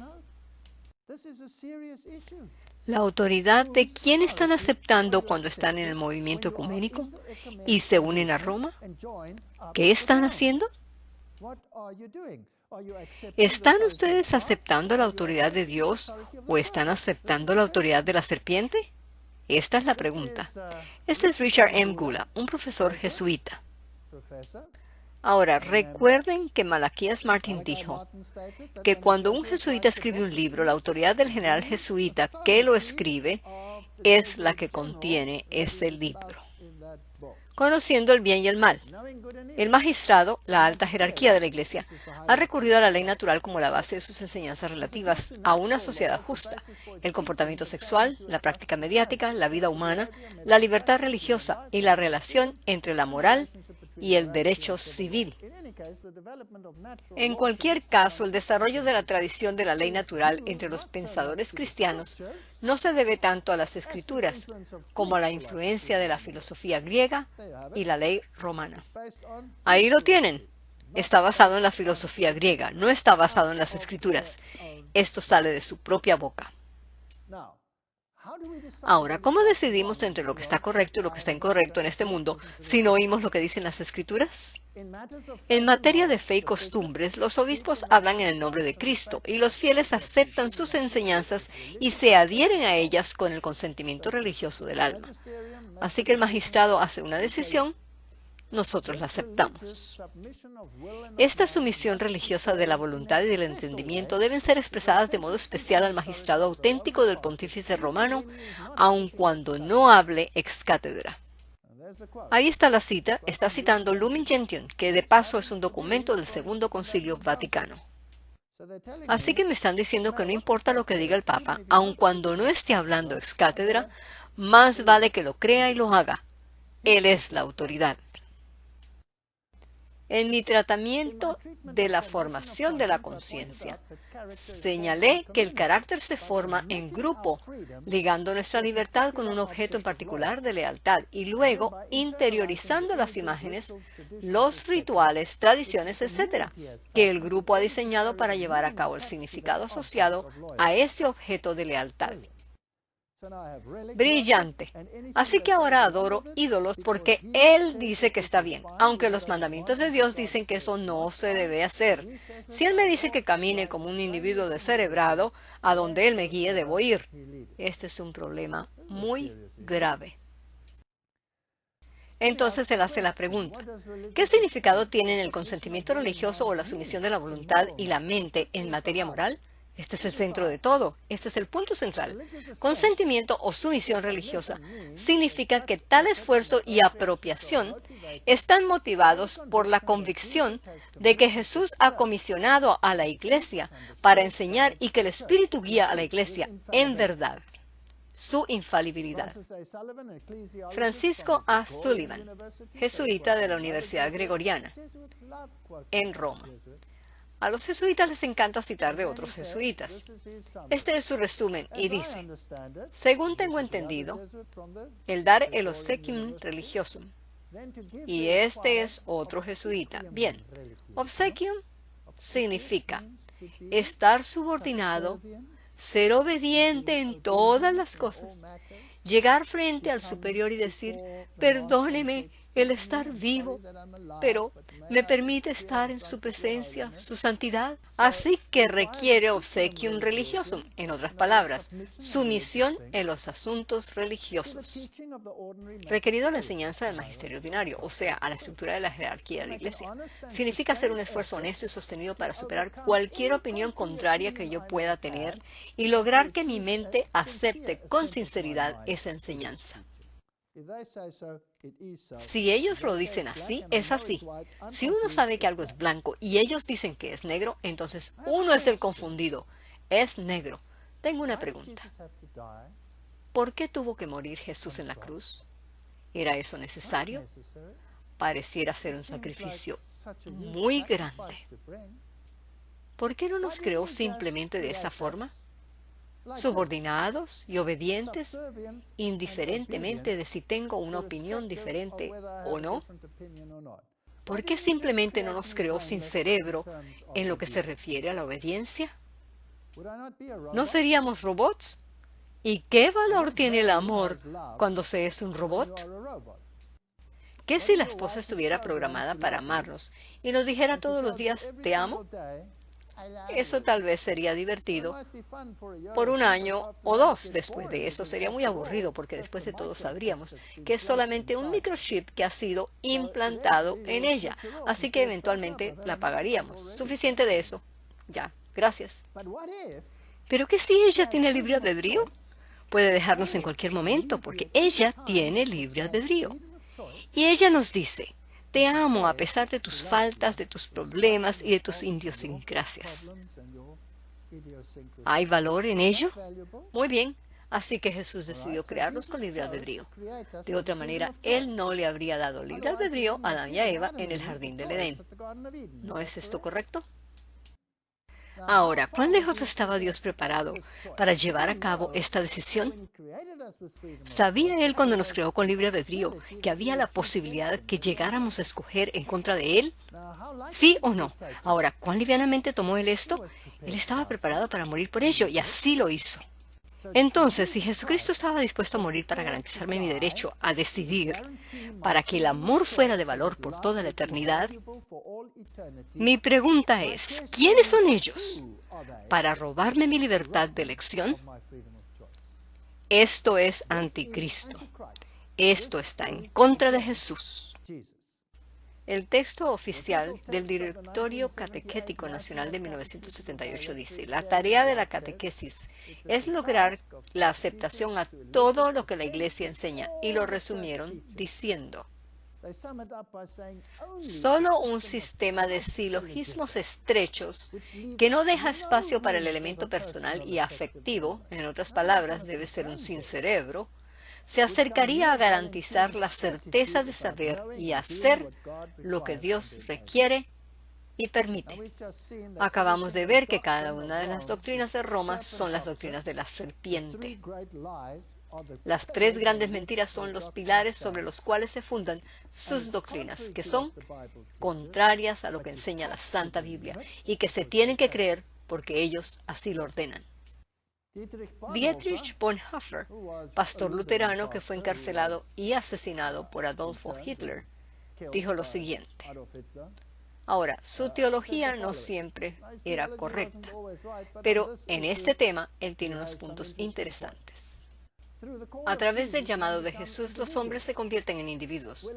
La autoridad de quién están aceptando cuando están en el movimiento ecuménico y se unen a Roma. ¿Qué están haciendo? ¿Están ustedes aceptando la autoridad de Dios o están aceptando la autoridad de la serpiente? Esta es la pregunta. Este es Richard M. Gula, un profesor jesuita. Ahora, recuerden que Malaquías Martin dijo que cuando un jesuita escribe un libro, la autoridad del general jesuita que lo escribe es la que contiene ese libro. conociendo el bien y el mal. El magistrado, la alta jerarquía de la Iglesia, ha recurrido a la ley natural como la base de sus enseñanzas relativas a una sociedad justa, el comportamiento sexual, la práctica mediática, la vida humana, la libertad religiosa y la relación entre la moral y el derecho civil. En cualquier caso, el desarrollo de la tradición de la ley natural entre los pensadores cristianos no se debe tanto a las escrituras como a la influencia de la filosofía griega y la ley romana. Ahí lo tienen. Está basado en la filosofía griega, no está basado en las escrituras. Esto sale de su propia boca. Ahora, ¿cómo decidimos entre lo que está correcto y lo que está incorrecto en este mundo si no oímos lo que dicen las escrituras? En materia de fe y costumbres, los obispos hablan en el nombre de Cristo y los fieles aceptan sus enseñanzas y se adhieren a ellas con el consentimiento religioso del alma. Así que el magistrado hace una decisión, nosotros la aceptamos. Esta sumisión religiosa de la voluntad y del entendimiento deben ser expresadas de modo especial al magistrado auténtico del pontífice romano, aun cuando no hable ex cátedra. Ahí está la cita, está citando Lumen Gentium, que de paso es un documento del Segundo Concilio Vaticano. Así que me están diciendo que no importa lo que diga el Papa, aun cuando no esté hablando ex cátedra, más vale que lo crea y lo haga. Él es la autoridad. En mi tratamiento de la formación de la conciencia, señalé que el carácter se forma en grupo, ligando nuestra libertad con un objeto en particular de lealtad y luego interiorizando las imágenes, los rituales, tradiciones, etc., que el grupo ha diseñado para llevar a cabo el significado asociado a ese objeto de lealtad. Brillante. Así que ahora adoro ídolos porque Él dice que está bien, aunque los mandamientos de Dios dicen que eso no se debe hacer. Si Él me dice que camine como un individuo descerebrado, a donde Él me guíe debo ir. Este es un problema muy grave. Entonces Él hace la pregunta, ¿qué significado tienen el consentimiento religioso o la sumisión de la voluntad y la mente en materia moral? Este es el centro de todo. Este es el punto central. Consentimiento o sumisión religiosa significa que tal esfuerzo y apropiación están motivados por la convicción de que Jesús ha comisionado a la Iglesia para enseñar y que el Espíritu guía a la Iglesia en verdad. Su infalibilidad. Francisco A. Sullivan, jesuita de la Universidad Gregoriana, en Roma. A los jesuitas les encanta citar de otros jesuitas. Este es su resumen y dice, según tengo entendido, el dar el obsequium religiosum. Y este es otro jesuita. Bien, obsequium significa estar subordinado, ser obediente en todas las cosas, llegar frente al superior y decir, perdóneme el estar vivo, pero me permite estar en su presencia, su santidad. Así que requiere obsequium religiosum, en otras palabras, sumisión en los asuntos religiosos. Requerido a la enseñanza del magisterio ordinario, o sea, a la estructura de la jerarquía de la Iglesia. Significa hacer un esfuerzo honesto y sostenido para superar cualquier opinión contraria que yo pueda tener y lograr que mi mente acepte con sinceridad esa enseñanza. Si ellos lo dicen así, es así. Si uno sabe que algo es blanco y ellos dicen que es negro, entonces uno es el confundido. Es negro. Tengo una pregunta. ¿Por qué tuvo que morir Jesús en la cruz? ¿Era eso necesario? Pareciera ser un sacrificio muy grande. ¿Por qué no nos creó simplemente de esa forma? Subordinados y obedientes, indiferentemente de si tengo una opinión diferente o no. ¿Por qué simplemente no nos creó sin cerebro en lo que se refiere a la obediencia? ¿No seríamos robots? ¿Y qué valor tiene el amor cuando se es un robot? ¿Qué si la esposa estuviera programada para amarnos y nos dijera todos los días, te amo? Eso tal vez sería divertido por un año o dos. Después de eso sería muy aburrido porque después de todo sabríamos que es solamente un microchip que ha sido implantado en ella. Así que eventualmente la pagaríamos. Suficiente de eso. Ya, gracias. ¿Pero qué si ella tiene libre albedrío? Puede dejarnos en cualquier momento porque ella tiene libre albedrío. Y ella nos dice, te amo a pesar de tus faltas, de tus problemas y de tus idiosincrasias. ¿Hay valor en ello? Muy bien. Así que Jesús decidió crearlos con libre albedrío. De otra manera, Él no le habría dado libre albedrío a Adán y a Eva en el jardín del Edén. ¿No es esto correcto? Ahora, ¿cuán lejos estaba Dios preparado para llevar a cabo esta decisión? ¿Sabía Él cuando nos creó con libre albedrío que había la posibilidad de que llegáramos a escoger en contra de Él? ¿Sí o no? Ahora, ¿cuán livianamente tomó Él esto? Él estaba preparado para morir por ello y así lo hizo. Entonces, si Jesucristo estaba dispuesto a morir para garantizarme mi derecho a decidir, para que el amor fuera de valor por toda la eternidad, mi pregunta es, ¿quiénes son ellos para robarme mi libertad de elección? Esto es anticristo. Esto está en contra de Jesús. El texto oficial del Directorio Catequético Nacional de 1978 dice, la tarea de la catequesis es lograr la aceptación a todo lo que la Iglesia enseña, y lo resumieron diciendo, solo un sistema de silogismos estrechos que no deja espacio para el elemento personal y afectivo, en otras palabras, debe ser un sin cerebro, se acercaría a garantizar la certeza de saber y hacer lo que Dios requiere y permite. Acabamos de ver que cada una de las doctrinas de Roma son las doctrinas de la serpiente. Las tres grandes mentiras son los pilares sobre los cuales se fundan sus doctrinas, que son contrarias a lo que enseña la Santa Biblia y que se tienen que creer porque ellos así lo ordenan. Dietrich Bonhoeffer, pastor luterano que fue encarcelado y asesinado por Adolfo Hitler, dijo lo siguiente. Ahora, su teología no siempre era correcta, pero en este tema él tiene unos puntos interesantes. A través del llamado de Jesús, los hombres se convierten en individuos.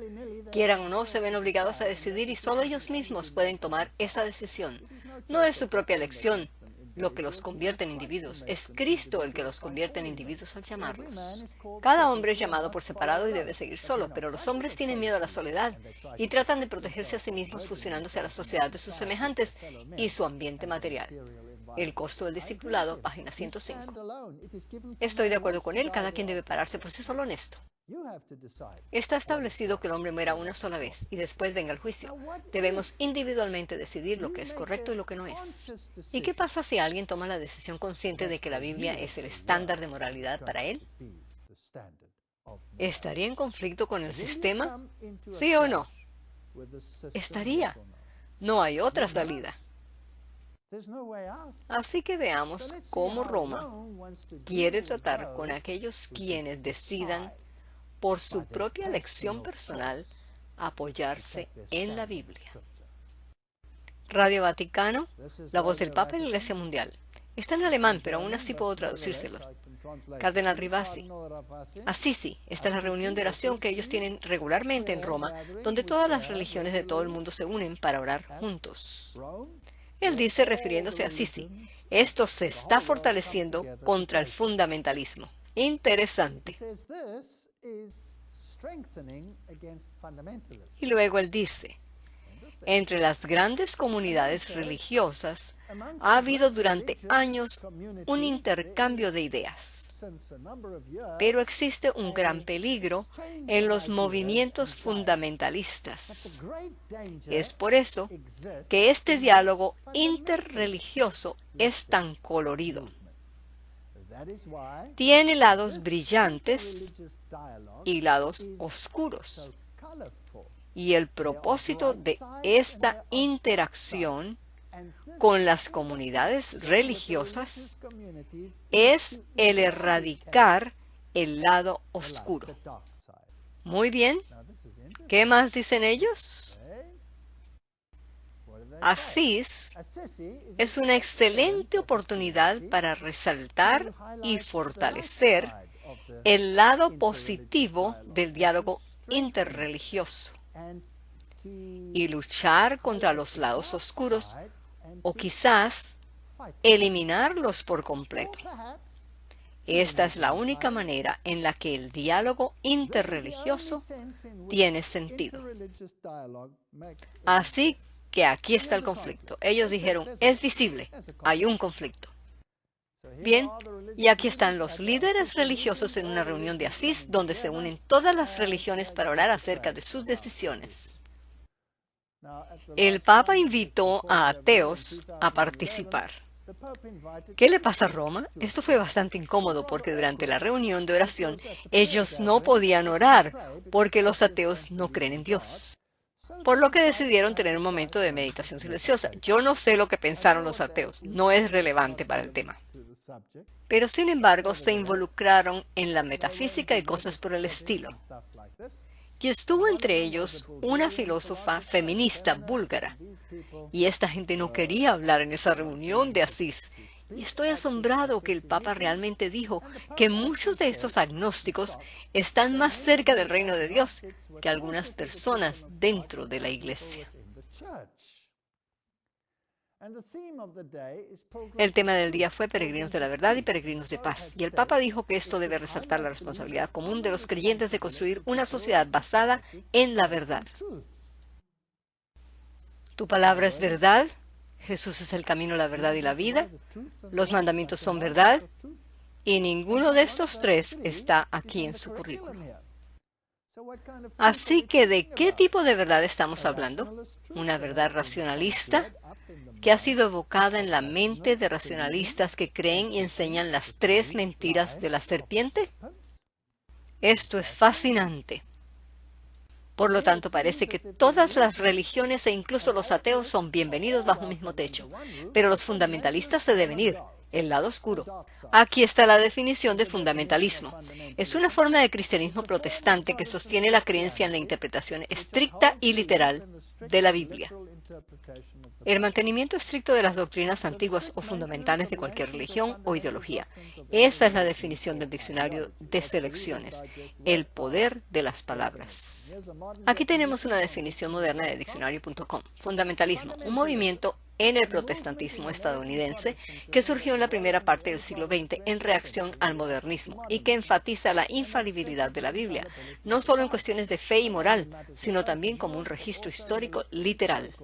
Quieran o no, se ven obligados a decidir y solo ellos mismos pueden tomar esa decisión. No es su propia elección lo que los convierte en individuos. Es Cristo el que los convierte en individuos al llamarlos. Cada hombre es llamado por separado y debe seguir solo, pero los hombres tienen miedo a la soledad y tratan de protegerse a sí mismos fusionándose a la sociedad de sus semejantes y su ambiente material. El costo del discipulado, página 105. Estoy de acuerdo con él, cada quien debe pararse por sí solo honesto. Está establecido que el hombre muera una sola vez y después venga el juicio. Debemos individualmente decidir lo que es correcto y lo que no es. ¿Y qué pasa si alguien toma la decisión consciente de que la Biblia es el estándar de moralidad para él? ¿Estaría en conflicto con el sistema? ¿Sí o no? Estaría. No hay otra salida. Así que veamos cómo Roma quiere tratar con aquellos quienes decidan por su propia elección personal apoyarse en la Biblia. Radio Vaticano, la voz del Papa en la Iglesia Mundial. Está en alemán, pero aún así puedo traducírselo. Cardenal Rivasi. Assisi, esta es la reunión de oración que ellos tienen regularmente en Roma, donde todas las religiones de todo el mundo se unen para orar juntos. Él dice, refiriéndose a Assisi, esto se está fortaleciendo contra el fundamentalismo. Interesante. Y luego él dice, entre las grandes comunidades religiosas ha habido durante años un intercambio de ideas, pero existe un gran peligro en los movimientos fundamentalistas. Es por eso que este diálogo interreligioso es tan colorido. Tiene lados brillantes y lados oscuros. Y el propósito de esta interacción con las comunidades religiosas es el erradicar el lado oscuro. Muy bien. ¿Qué más dicen ellos? Asís es una excelente oportunidad para resaltar y fortalecer el lado positivo del diálogo interreligioso y luchar contra los lados oscuros o quizás eliminarlos por completo. Esta es la única manera en la que el diálogo interreligioso tiene sentido. Así que aquí está el conflicto. Ellos dijeron, es visible, hay un conflicto. Bien, y aquí están los líderes religiosos en una reunión de Asís, donde se unen todas las religiones para hablar acerca de sus decisiones. El Papa invitó a ateos a participar. ¿Qué le pasa a Roma? Esto fue bastante incómodo porque durante la reunión de oración ellos no podían orar porque los ateos no creen en Dios. Por lo que decidieron tener un momento de meditación silenciosa. Yo no sé lo que pensaron los ateos, no es relevante para el tema. Pero sin embargo se involucraron en la metafísica y cosas por el estilo. Y estuvo entre ellos una filósofa feminista búlgara. Y esta gente no quería hablar en esa reunión de Asís. Y estoy asombrado que el Papa realmente dijo que muchos de estos agnósticos están más cerca del reino de Dios que algunas personas dentro de la iglesia. El tema del día fue peregrinos de la verdad y peregrinos de paz. Y el Papa dijo que esto debe resaltar la responsabilidad común de los creyentes de construir una sociedad basada en la verdad. Tu palabra es verdad. Jesús es el camino, la verdad y la vida. Los mandamientos son verdad. Y ninguno de estos tres está aquí en su currículum. Así que, ¿de qué tipo de verdad estamos hablando? ¿Una verdad racionalista que ha sido evocada en la mente de racionalistas que creen y enseñan las tres mentiras de la serpiente? Esto es fascinante. Por lo tanto, parece que todas las religiones e incluso los ateos son bienvenidos bajo un mismo techo. Pero los fundamentalistas se deben ir, el lado oscuro. Aquí está la definición de fundamentalismo. Es una forma de cristianismo protestante que sostiene la creencia en la interpretación estricta y literal de la Biblia. El mantenimiento estricto de las doctrinas antiguas o fundamentales de cualquier religión o ideología. Esa es la definición del diccionario de selecciones. El poder de las palabras. Aquí tenemos una definición moderna de diccionario.com. Fundamentalismo, un movimiento en el protestantismo estadounidense que surgió en la primera parte del siglo XX en reacción al modernismo y que enfatiza la infalibilidad de la Biblia, no solo en cuestiones de fe y moral, sino también como un registro histórico literal.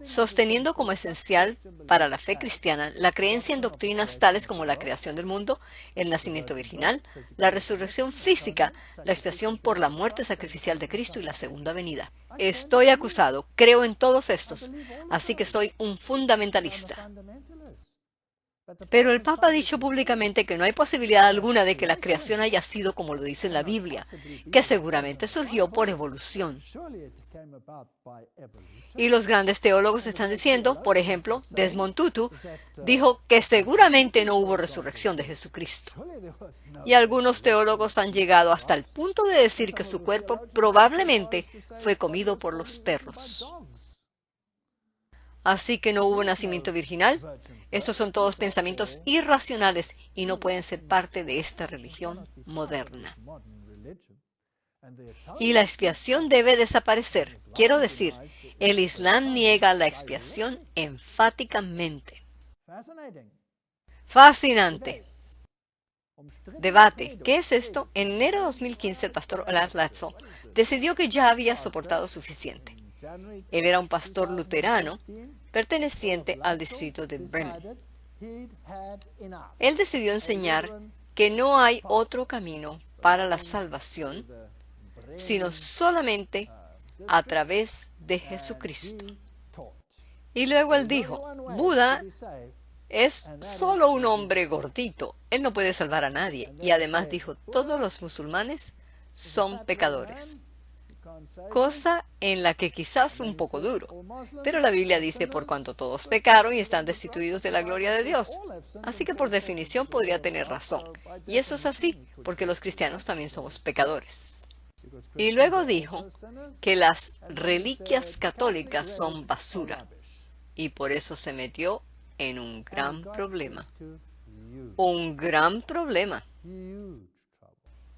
Sosteniendo como esencial para la fe cristiana la creencia en doctrinas tales como la creación del mundo, el nacimiento virginal, la resurrección física, la expiación por la muerte sacrificial de Cristo y la segunda venida. Estoy acusado, creo en todos estos, así que soy un fundamentalista. Pero el Papa ha dicho públicamente que no hay posibilidad alguna de que la creación haya sido como lo dice en la Biblia, que seguramente surgió por evolución. Y los grandes teólogos están diciendo, por ejemplo, Desmond Tutu dijo que seguramente no hubo resurrección de Jesucristo. Y algunos teólogos han llegado hasta el punto de decir que su cuerpo probablemente fue comido por los perros. Así que no hubo nacimiento virginal. Estos son todos pensamientos irracionales y no pueden ser parte de esta religión moderna. Y la expiación debe desaparecer. Quiero decir, el Islam niega la expiación enfáticamente. Fascinante. Debate. ¿Qué es esto? En enero de 2015 el pastor Olaf Latzo decidió que ya había soportado suficiente. Él era un pastor luterano perteneciente al distrito de Bremen. Él decidió enseñar que no hay otro camino para la salvación, sino solamente a través de Jesucristo. Y luego él dijo, Buda es solo un hombre gordito, él no puede salvar a nadie. Y además dijo, todos los musulmanes son pecadores. Cosa en la que quizás fue un poco duro, pero la Biblia dice por cuanto todos pecaron y están destituidos de la gloria de Dios. Así que por definición podría tener razón. Y eso es así, porque los cristianos también somos pecadores. Y luego dijo que las reliquias católicas son basura, y por eso se metió en un gran problema. Un gran problema.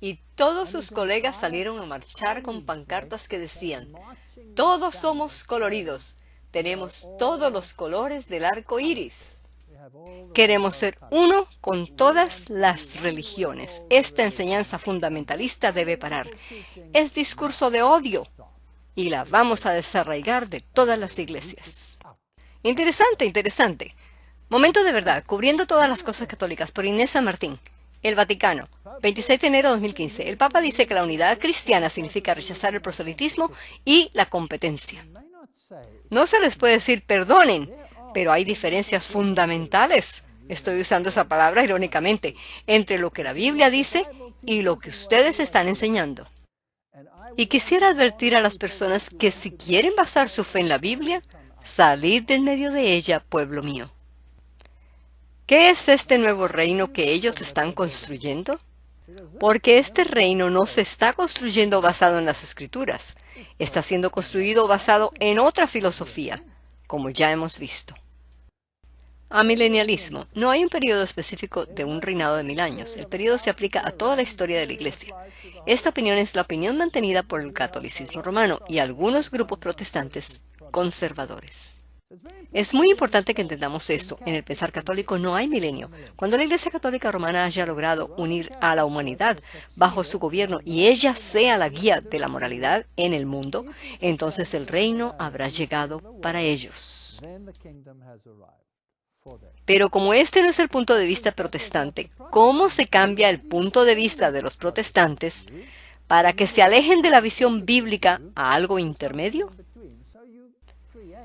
Y todos sus colegas salieron a marchar con pancartas que decían, todos somos coloridos, tenemos todos los colores del arco iris. Queremos ser uno con todas las religiones. Esta enseñanza fundamentalista debe parar. Es discurso de odio y la vamos a desarraigar de todas las iglesias. Interesante, interesante. Momento de verdad, cubriendo todas las cosas católicas por Inés San Martín. El Vaticano, 26 de enero de 2015. El Papa dice que la unidad cristiana significa rechazar el proselitismo y la competencia. No se les puede decir perdonen, pero hay diferencias fundamentales, estoy usando esa palabra irónicamente, entre lo que la Biblia dice y lo que ustedes están enseñando. Y quisiera advertir a las personas que si quieren basar su fe en la Biblia, salid de en medio de ella, pueblo mío. ¿Qué es este nuevo reino que ellos están construyendo? Porque este reino no se está construyendo basado en las Escrituras. Está siendo construido basado en otra filosofía, como ya hemos visto. Amilenialismo. No hay un periodo específico de un reinado de 1000 años. El periodo se aplica a toda la historia de la Iglesia. Esta opinión es la opinión mantenida por el catolicismo romano y algunos grupos protestantes conservadores. Es muy importante que entendamos esto. En el pensar católico no hay milenio. Cuando la Iglesia Católica Romana haya logrado unir a la humanidad bajo su gobierno y ella sea la guía de la moralidad en el mundo, entonces el reino habrá llegado para ellos. Pero como este no es el punto de vista protestante, ¿cómo se cambia el punto de vista de los protestantes para que se alejen de la visión bíblica a algo intermedio?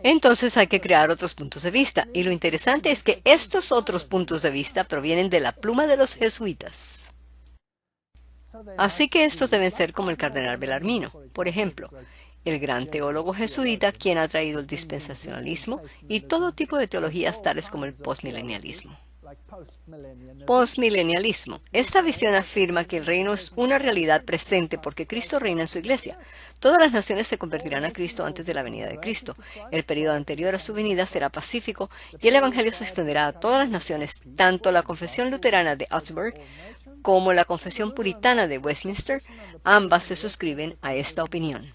Entonces hay que crear otros puntos de vista, y lo interesante es que estos otros puntos de vista provienen de la pluma de los jesuitas. Así que estos deben ser como el cardenal Bellarmino, por ejemplo, el gran teólogo jesuita quien ha traído el dispensacionalismo y todo tipo de teologías tales como el postmilenialismo. Postmilenialismo. Esta visión afirma que el reino es una realidad presente porque Cristo reina en su iglesia. Todas las naciones se convertirán a Cristo antes de la venida de Cristo. El periodo anterior a su venida será pacífico y el evangelio se extenderá a todas las naciones, tanto la confesión luterana de Augsburg como la confesión puritana de Westminster, ambas se suscriben a esta opinión.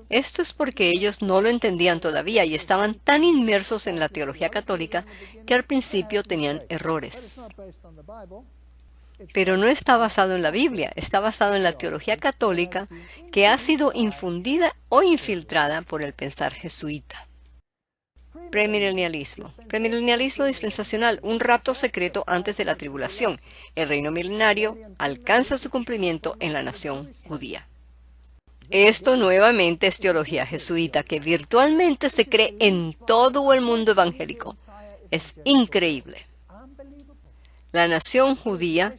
Esto es porque ellos no lo entendían todavía y estaban tan inmersos en la teología católica que al principio tenían errores. Pero no está basado en la Biblia, está basado en la teología católica que ha sido infundida o infiltrada por el pensar jesuita. Premilenialismo. Premilenialismo dispensacional, un rapto secreto antes de la tribulación. El reino milenario alcanza su cumplimiento en la nación judía. Esto nuevamente es teología jesuita que virtualmente se cree en todo el mundo evangélico. Es increíble. La nación judía,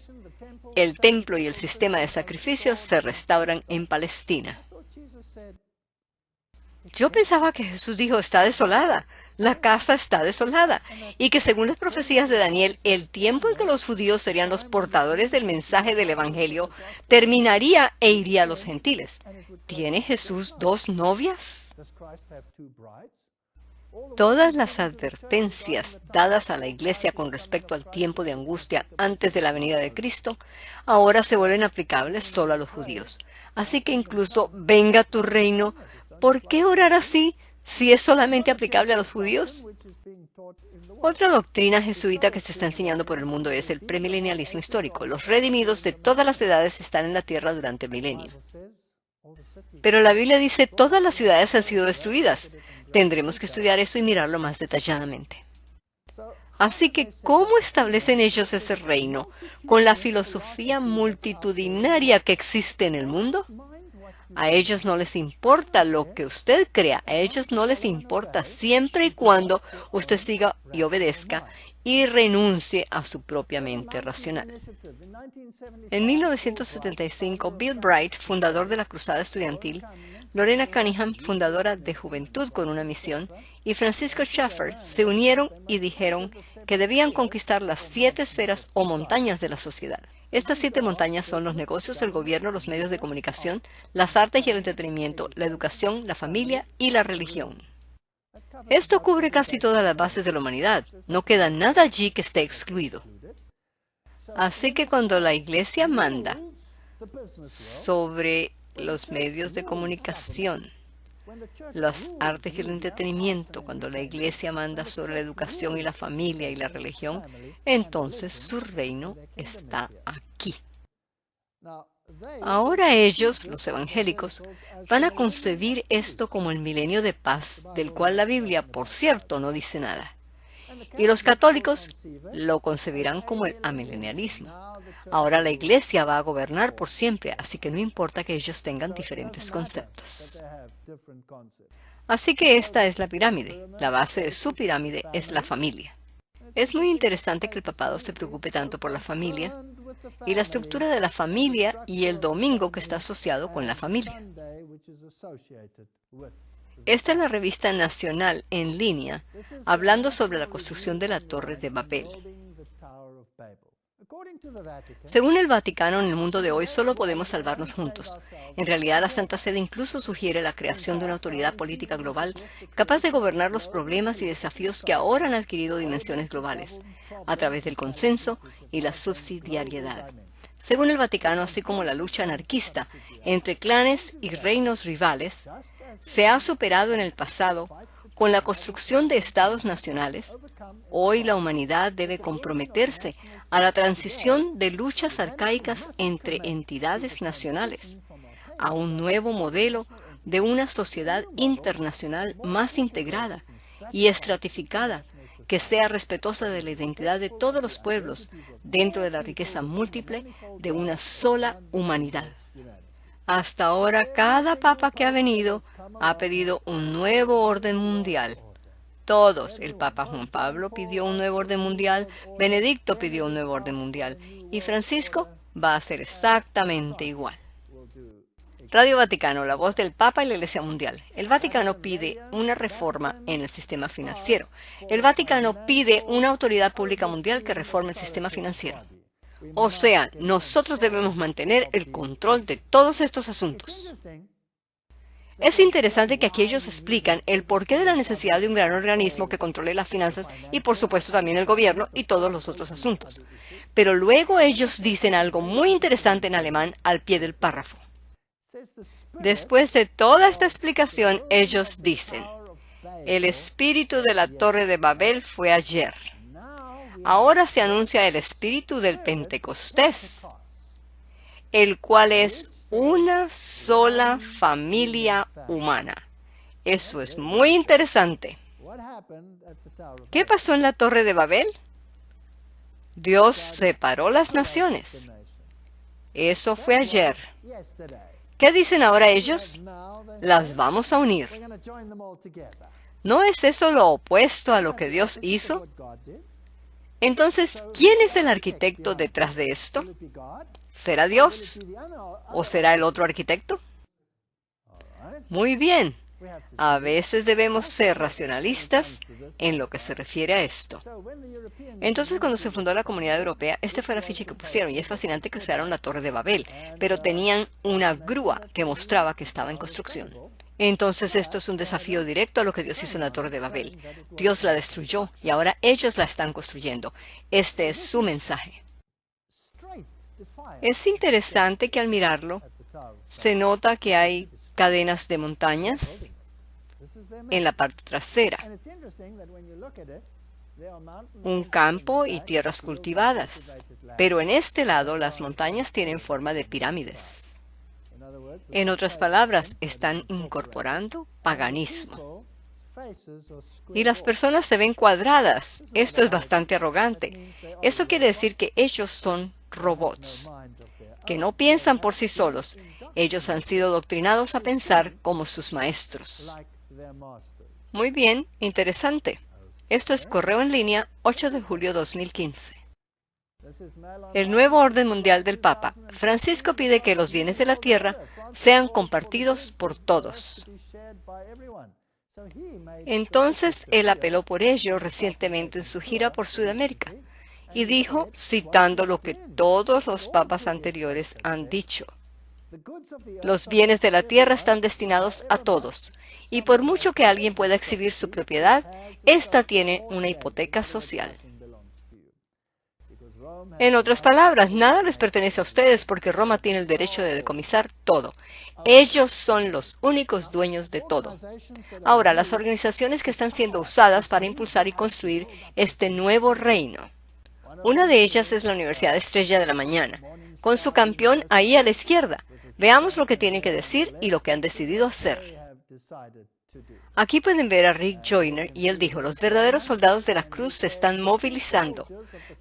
el templo y el sistema de sacrificios se restauran en Palestina. Yo pensaba que Jesús dijo, está desolada, la casa está desolada, y que según las profecías de Daniel, el tiempo en que los judíos serían los portadores del mensaje del Evangelio terminaría e iría a los gentiles. ¿Tiene Jesús 2 novias? Todas las advertencias dadas a la Iglesia con respecto al tiempo de angustia antes de la venida de Cristo, ahora se vuelven aplicables solo a los judíos. Así que incluso, venga tu reino, ¿por qué orar así si es solamente aplicable a los judíos? Otra doctrina jesuita que se está enseñando por el mundo es el premilenialismo histórico. Los redimidos de todas las edades están en la tierra durante el milenio. Pero la Biblia dice todas las ciudades han sido destruidas. Tendremos que estudiar eso y mirarlo más detalladamente. Así que, ¿cómo establecen ellos ese reino con la filosofía multitudinaria que existe en el mundo? A ellos no les importa lo que usted crea, a ellos no les importa siempre y cuando usted siga y obedezca y renuncie a su propia mente racional. En 1975, Bill Bright, fundador de la Cruzada Estudiantil, Lorena Cunningham, fundadora de Juventud con una Misión, y Francisco Schaeffer se unieron y dijeron que debían conquistar las 7 esferas o montañas de la sociedad. Estas 7 montañas son los negocios, el gobierno, los medios de comunicación, las artes y el entretenimiento, la educación, la familia y la religión. Esto cubre casi todas las bases de la humanidad. No queda nada allí que esté excluido. Así que cuando la Iglesia manda sobre los medios de comunicación, las artes y el entretenimiento, cuando la Iglesia manda sobre la educación y la familia y la religión, entonces su reino está aquí. Ahora ellos, los evangélicos, van a concebir esto como el milenio de paz, del cual la Biblia, por cierto, no dice nada. Y los católicos lo concebirán como el amilenialismo. Ahora la Iglesia va a gobernar por siempre, así que no importa que ellos tengan diferentes conceptos. Así que esta es la pirámide. La base de su pirámide es la familia. Es muy interesante que el papado se preocupe tanto por la familia y la estructura de la familia y el domingo que está asociado con la familia. Esta es la revista nacional en línea hablando sobre la construcción de la Torre de Babel. Según el Vaticano, en el mundo de hoy solo podemos salvarnos juntos. En realidad, la Santa Sede incluso sugiere la creación de una autoridad política global capaz de gobernar los problemas y desafíos que ahora han adquirido dimensiones globales, a través del consenso y la subsidiariedad. Según el Vaticano, así como la lucha anarquista entre clanes y reinos rivales, se ha superado en el pasado con la construcción de estados nacionales, hoy la humanidad debe comprometerse a la transición de luchas arcaicas entre entidades nacionales, a un nuevo modelo de una sociedad internacional más integrada y estratificada, que sea respetuosa de la identidad de todos los pueblos dentro de la riqueza múltiple de una sola humanidad. Hasta ahora, cada papa que ha venido ha pedido un nuevo orden mundial. Todos, el Papa Juan Pablo pidió un nuevo orden mundial, Benedicto pidió un nuevo orden mundial, y Francisco va a ser exactamente igual. Radio Vaticano, la voz del Papa y la Iglesia Mundial. El Vaticano pide una reforma en el sistema financiero. El Vaticano pide una autoridad pública mundial que reforme el sistema financiero. O sea, nosotros debemos mantener el control de todos estos asuntos. Es interesante que aquí ellos explican el porqué de la necesidad de un gran organismo que controle las finanzas y por supuesto también el gobierno y todos los otros asuntos. Pero luego ellos dicen algo muy interesante en alemán al pie del párrafo. Después de toda esta explicación, ellos dicen, el espíritu de la Torre de Babel fue ayer. Ahora se anuncia el espíritu del Pentecostés, el cual es una sola familia humana. Eso es muy interesante. ¿Qué pasó en la Torre de Babel? Dios separó las naciones. Eso fue ayer. ¿Qué dicen ahora ellos? Las vamos a unir. ¿No es eso lo opuesto a lo que Dios hizo? Entonces, ¿quién es el arquitecto detrás de esto? ¿Será Dios? ¿O será el otro arquitecto? Muy bien. A veces debemos ser racionalistas en lo que se refiere a esto. Entonces, cuando se fundó la Comunidad Europea, este fue la ficha que pusieron, y es fascinante que usaron la Torre de Babel, pero tenían una grúa que mostraba que estaba en construcción. Entonces, esto es un desafío directo a lo que Dios hizo en la Torre de Babel. Dios la destruyó y ahora ellos la están construyendo. Este es su mensaje. Es interesante que al mirarlo, se nota que hay cadenas de montañas en la parte trasera, un campo y tierras cultivadas, pero en este lado las montañas tienen forma de pirámides. En otras palabras, están incorporando paganismo. Y las personas se ven cuadradas. Esto es bastante arrogante. Esto quiere decir que ellos son robots, que no piensan por sí solos. Ellos han sido adoctrinados a pensar como sus maestros. Muy bien, interesante. Esto es Correo en Línea, 8 de julio 2015. El nuevo orden mundial del Papa. Francisco pide que los bienes de la tierra sean compartidos por todos. Entonces, él apeló por ello recientemente en su gira por Sudamérica y dijo, citando lo que todos los papas anteriores han dicho, los bienes de la tierra están destinados a todos, y por mucho que alguien pueda exhibir su propiedad, ésta tiene una hipoteca social. En otras palabras, nada les pertenece a ustedes porque Roma tiene el derecho de decomisar todo. Ellos son los únicos dueños de todo. Ahora, las organizaciones que están siendo usadas para impulsar y construir este nuevo reino. Una de ellas es la Universidad Estrella de la Mañana, con su campeón ahí a la izquierda. Veamos lo que tienen que decir y lo que han decidido hacer. Aquí pueden ver a Rick Joyner y él dijo, los verdaderos soldados de la cruz se están movilizando.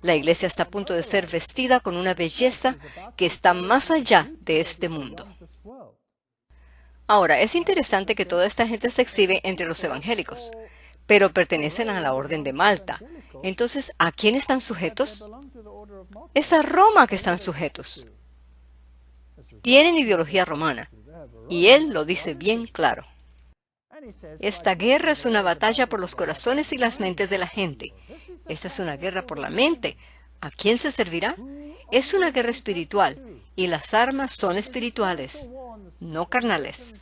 La iglesia está a punto de ser vestida con una belleza que está más allá de este mundo. Ahora, es interesante que toda esta gente se exhibe entre los evangélicos, pero pertenecen a la Orden de Malta. Entonces, ¿a quién están sujetos? Es a Roma que están sujetos. Tienen ideología romana, y él lo dice bien claro. Esta guerra es una batalla por los corazones y las mentes de la gente. Esta es una guerra por la mente. ¿A quién se servirá? Es una guerra espiritual, y las armas son espirituales, no carnales.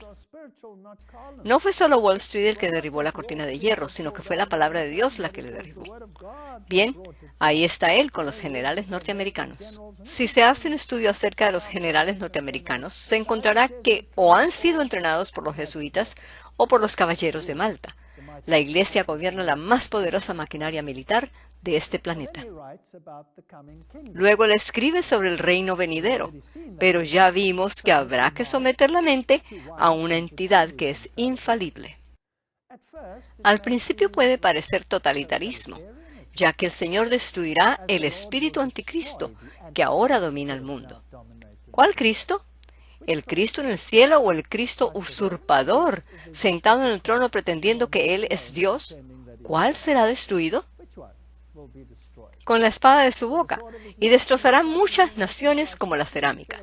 No fue solo Wall Street el que derribó la cortina de hierro, sino que fue la palabra de Dios la que le derribó. Bien, ahí está él con los generales norteamericanos. Si se hace un estudio acerca de los generales norteamericanos, se encontrará que o han sido entrenados por los jesuitas o por los caballeros de Malta. La Iglesia gobierna la más poderosa maquinaria militar de este planeta. Luego le escribe sobre el reino venidero, pero ya vimos que habrá que someter la mente a una entidad que es infalible. Al principio puede parecer totalitarismo, ya que el Señor destruirá el espíritu anticristo que ahora domina el mundo. ¿Cuál Cristo? ¿El Cristo en el cielo o el Cristo usurpador, sentado en el trono pretendiendo que Él es Dios? ¿Cuál será destruido? Con la espada de su boca, y destrozará muchas naciones como la cerámica.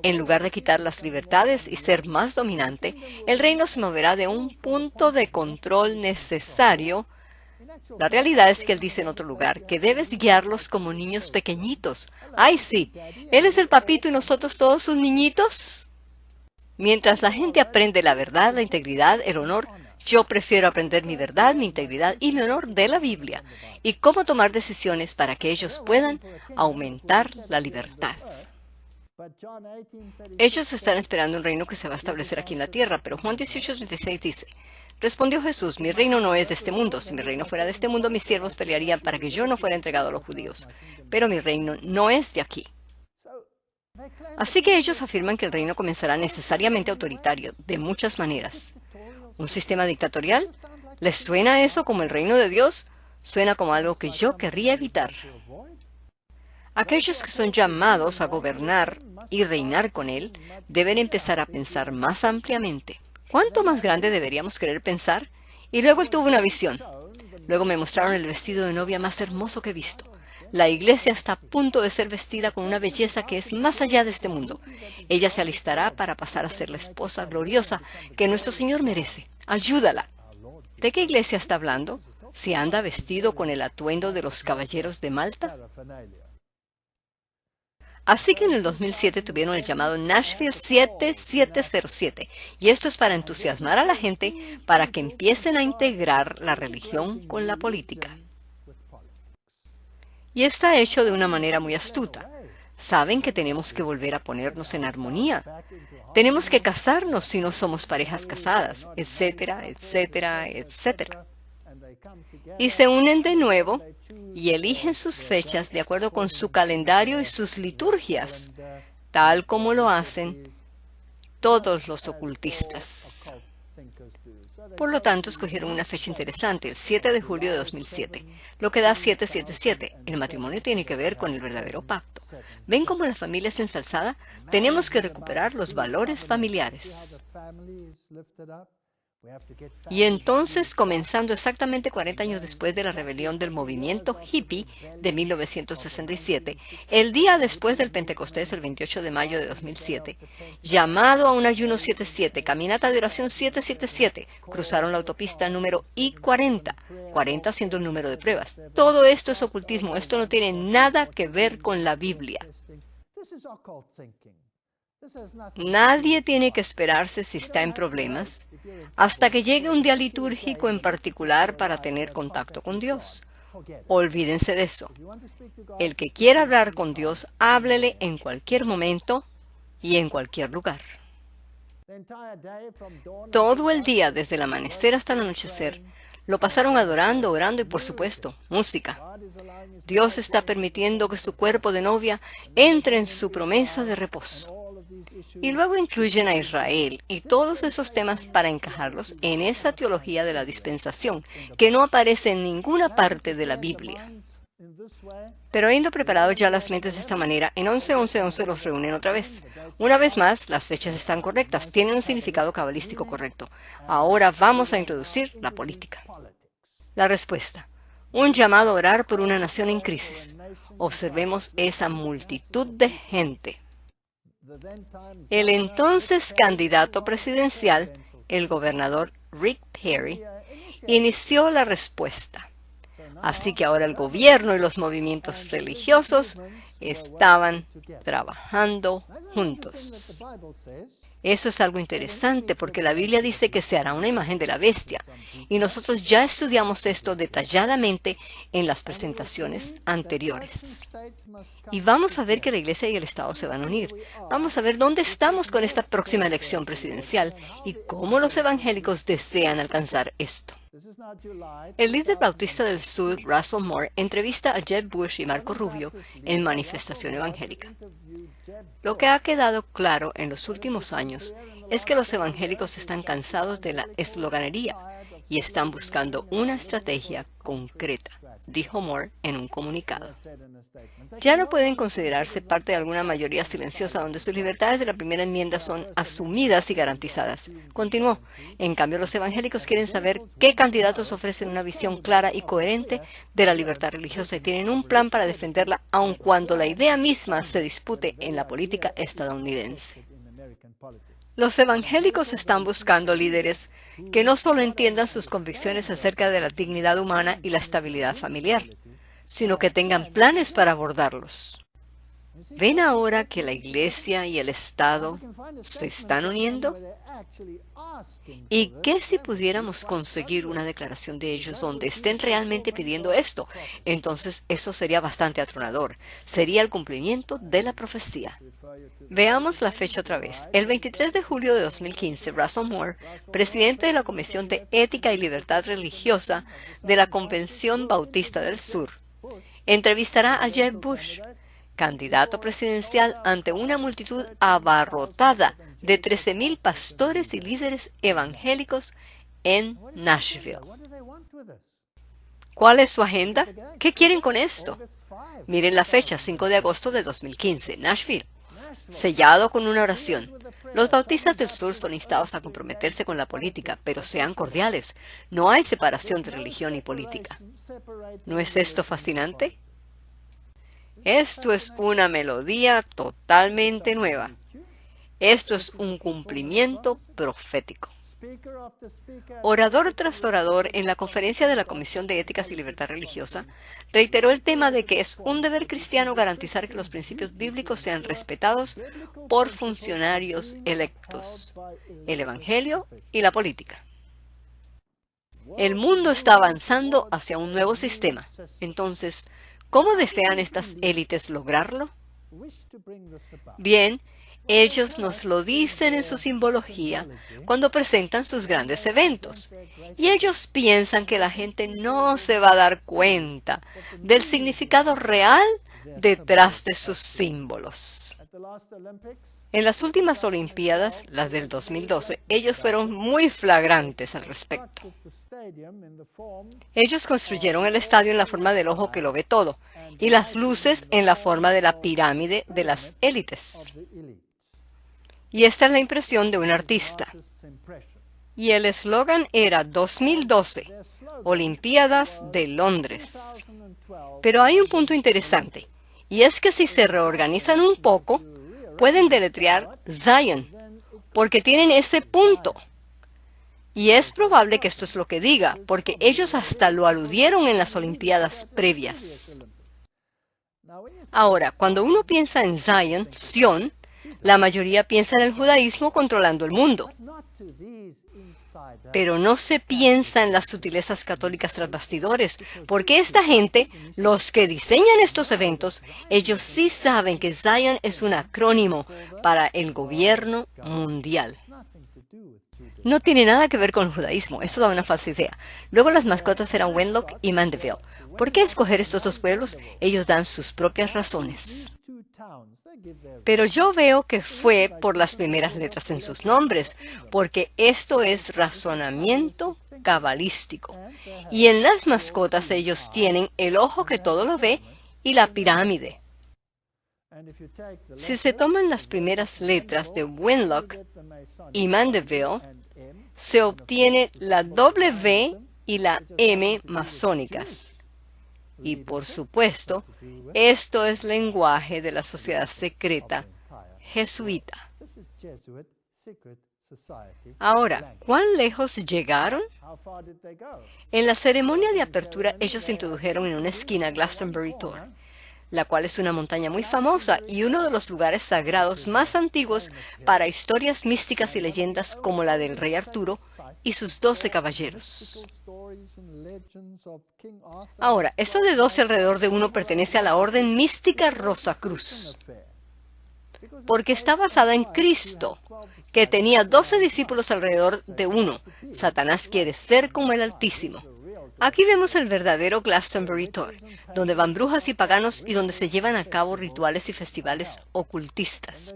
En lugar de quitar las libertades y ser más dominante, el reino se moverá de un punto de control necesario. La realidad es que él dice en otro lugar que debes guiarlos como niños pequeñitos. ¡Ay, sí! ¿Él es el papito y nosotros todos sus niñitos? Mientras la gente aprende la verdad, la integridad, el honor, yo prefiero aprender mi verdad, mi integridad y mi honor de la Biblia y cómo tomar decisiones para que ellos puedan aumentar la libertad. Ellos están esperando un reino que se va a establecer aquí en la tierra, pero Juan 18:36 dice, respondió Jesús, mi reino no es de este mundo. Si mi reino fuera de este mundo, mis siervos pelearían para que yo no fuera entregado a los judíos. Pero mi reino no es de aquí. Así que ellos afirman que el reino comenzará necesariamente autoritario, de muchas maneras. ¿Un sistema dictatorial? ¿Les suena eso como el reino de Dios? Suena como algo que yo querría evitar. Aquellos que son llamados a gobernar y reinar con Él deben empezar a pensar más ampliamente. ¿Cuánto más grande deberíamos querer pensar? Y luego él tuvo una visión. Luego me mostraron el vestido de novia más hermoso que he visto. La iglesia está a punto de ser vestida con una belleza que es más allá de este mundo. Ella se alistará para pasar a ser la esposa gloriosa que nuestro Señor merece. Ayúdala. ¿De qué iglesia está hablando? ¿Si anda vestido con el atuendo de los caballeros de Malta? Así que en el 2007 tuvieron el llamado Nashville 7707, y esto es para entusiasmar a la gente para que empiecen a integrar la religión con la política. Y está hecho de una manera muy astuta. Saben que tenemos que volver a ponernos en armonía. Tenemos que casarnos si no somos parejas casadas, etcétera, etcétera, etcétera. Y se unen de nuevo y eligen sus fechas de acuerdo con su calendario y sus liturgias, tal como lo hacen todos los ocultistas. Por lo tanto, escogieron una fecha interesante, el 7 de julio de 2007, lo que da 777. El matrimonio tiene que ver con el verdadero pacto. ¿Ven cómo la familia es ensalzada? Tenemos que recuperar los valores familiares. Y entonces, comenzando exactamente 40 años después de la rebelión del movimiento hippie de 1967, el día después del Pentecostés, el 28 de mayo de 2007, llamado a un ayuno 77, caminata de oración 777, cruzaron la autopista número I-40, 40 siendo el número de pruebas. Todo esto es ocultismo, esto no tiene nada que ver con la Biblia. Nadie tiene que esperarse si está en problemas hasta que llegue un día litúrgico en particular para tener contacto con Dios. Olvídense de eso. El que quiera hablar con Dios, háblele en cualquier momento y en cualquier lugar. Todo el día, desde el amanecer hasta el anochecer, lo pasaron adorando, orando y, por supuesto, música. Dios está permitiendo que su cuerpo de novia entre en su promesa de reposo. Y luego incluyen a Israel y todos esos temas para encajarlos en esa teología de la dispensación, que no aparece en ninguna parte de la Biblia. Pero habiendo preparado ya las mentes de esta manera, en 11-11-11 los reúnen otra vez. Una vez más, las fechas están correctas, tienen un significado cabalístico correcto. Ahora vamos a introducir la política. La respuesta: un llamado a orar por una nación en crisis. Observemos esa multitud de gente. El entonces candidato presidencial, el gobernador Rick Perry, inició la respuesta. Así que ahora el gobierno y los movimientos religiosos estaban trabajando juntos. Eso es algo interesante porque la Biblia dice que se hará una imagen de la bestia. Y nosotros ya estudiamos esto detalladamente en las presentaciones anteriores. Y vamos a ver que la Iglesia y el Estado se van a unir. Vamos a ver dónde estamos con esta próxima elección presidencial y cómo los evangélicos desean alcanzar esto. El líder bautista del sur, Russell Moore, entrevista a Jeb Bush y Marco Rubio en Manifestación Evangélica. Lo que ha quedado claro en los últimos años es que los evangélicos están cansados de la esloganería y están buscando una estrategia concreta, dijo Moore en un comunicado. Ya no pueden considerarse parte de alguna mayoría silenciosa donde sus libertades de la primera enmienda son asumidas y garantizadas. Continuó. En cambio, los evangélicos quieren saber qué candidatos ofrecen una visión clara y coherente de la libertad religiosa y tienen un plan para defenderla, aun cuando la idea misma se dispute en la política estadounidense. Los evangélicos están buscando líderes que no solo entiendan sus convicciones acerca de la dignidad humana y la estabilidad familiar, sino que tengan planes para abordarlos. ¿Ven ahora que la Iglesia y el Estado se están uniendo? ¿Y qué si pudiéramos conseguir una declaración de ellos donde estén realmente pidiendo esto? Entonces eso sería bastante atronador. Sería el cumplimiento de la profecía. Veamos la fecha otra vez. El 23 de julio de 2015, Russell Moore, presidente de la Comisión de Ética y Libertad Religiosa de la Convención Bautista del Sur, entrevistará a Jeb Bush, candidato presidencial, ante una multitud abarrotada de 13,000 pastores y líderes evangélicos en Nashville. ¿Cuál es su agenda? ¿Qué quieren con esto? Miren la fecha, 5 de agosto de 2015, Nashville. Sellado con una oración. Los bautistas del sur son instados a comprometerse con la política, pero sean cordiales. No hay separación de religión y política. ¿No es esto fascinante? Esto es una melodía totalmente nueva. Esto es un cumplimiento profético. Orador tras orador en la conferencia de la Comisión de Éticas y Libertad Religiosa, reiteró el tema de que es un deber cristiano garantizar que los principios bíblicos sean respetados por funcionarios electos, el Evangelio y la política. El mundo está avanzando hacia un nuevo sistema. Entonces, ¿cómo desean estas élites lograrlo? Bien, ellos nos lo dicen en su simbología cuando presentan sus grandes eventos. Y ellos piensan que la gente no se va a dar cuenta del significado real detrás de sus símbolos. En las últimas Olimpiadas, las del 2012, ellos fueron muy flagrantes al respecto. Ellos construyeron el estadio en la forma del ojo que lo ve todo y las luces en la forma de la pirámide de las élites. Y esta es la impresión de un artista. Y el eslogan era 2012, Olimpiadas de Londres. Pero hay un punto interesante, y es que si se reorganizan un poco, pueden deletrear Zion, porque tienen ese punto. Y es probable que esto es lo que diga, porque ellos hasta lo aludieron en las Olimpiadas previas. Ahora, cuando uno piensa en Zion, Sion, la mayoría piensa en el judaísmo controlando el mundo. Pero no se piensa en las sutilezas católicas tras bastidores, porque esta gente, los que diseñan estos eventos, ellos sí saben que Zion es un acrónimo para el gobierno mundial. No tiene nada que ver con el judaísmo, eso da una falsa idea. Luego las mascotas eran Wenlock y Mandeville. ¿Por qué escoger estos dos pueblos? Ellos dan sus propias razones. Pero yo veo que fue por las primeras letras en sus nombres, porque esto es razonamiento cabalístico. Y en las mascotas ellos tienen el ojo que todo lo ve y la pirámide. Si se toman las primeras letras de Wenlock y Mandeville, se obtiene la W y la M masónicas. Y por supuesto, esto es lenguaje de la sociedad secreta jesuita. Ahora, ¿cuán lejos llegaron? En la ceremonia de apertura, ellos introdujeron en una esquina Glastonbury Tor, la cual es una montaña muy famosa y uno de los lugares sagrados más antiguos para historias místicas y leyendas como la del rey Arturo y sus 12 caballeros. Ahora, eso de 12 alrededor de uno pertenece a la orden mística Rosacruz, porque está basada en Cristo, que tenía 12 discípulos alrededor de uno. Satanás quiere ser como el Altísimo. Aquí vemos el verdadero Glastonbury Tor, donde van brujas y paganos y donde se llevan a cabo rituales y festivales ocultistas.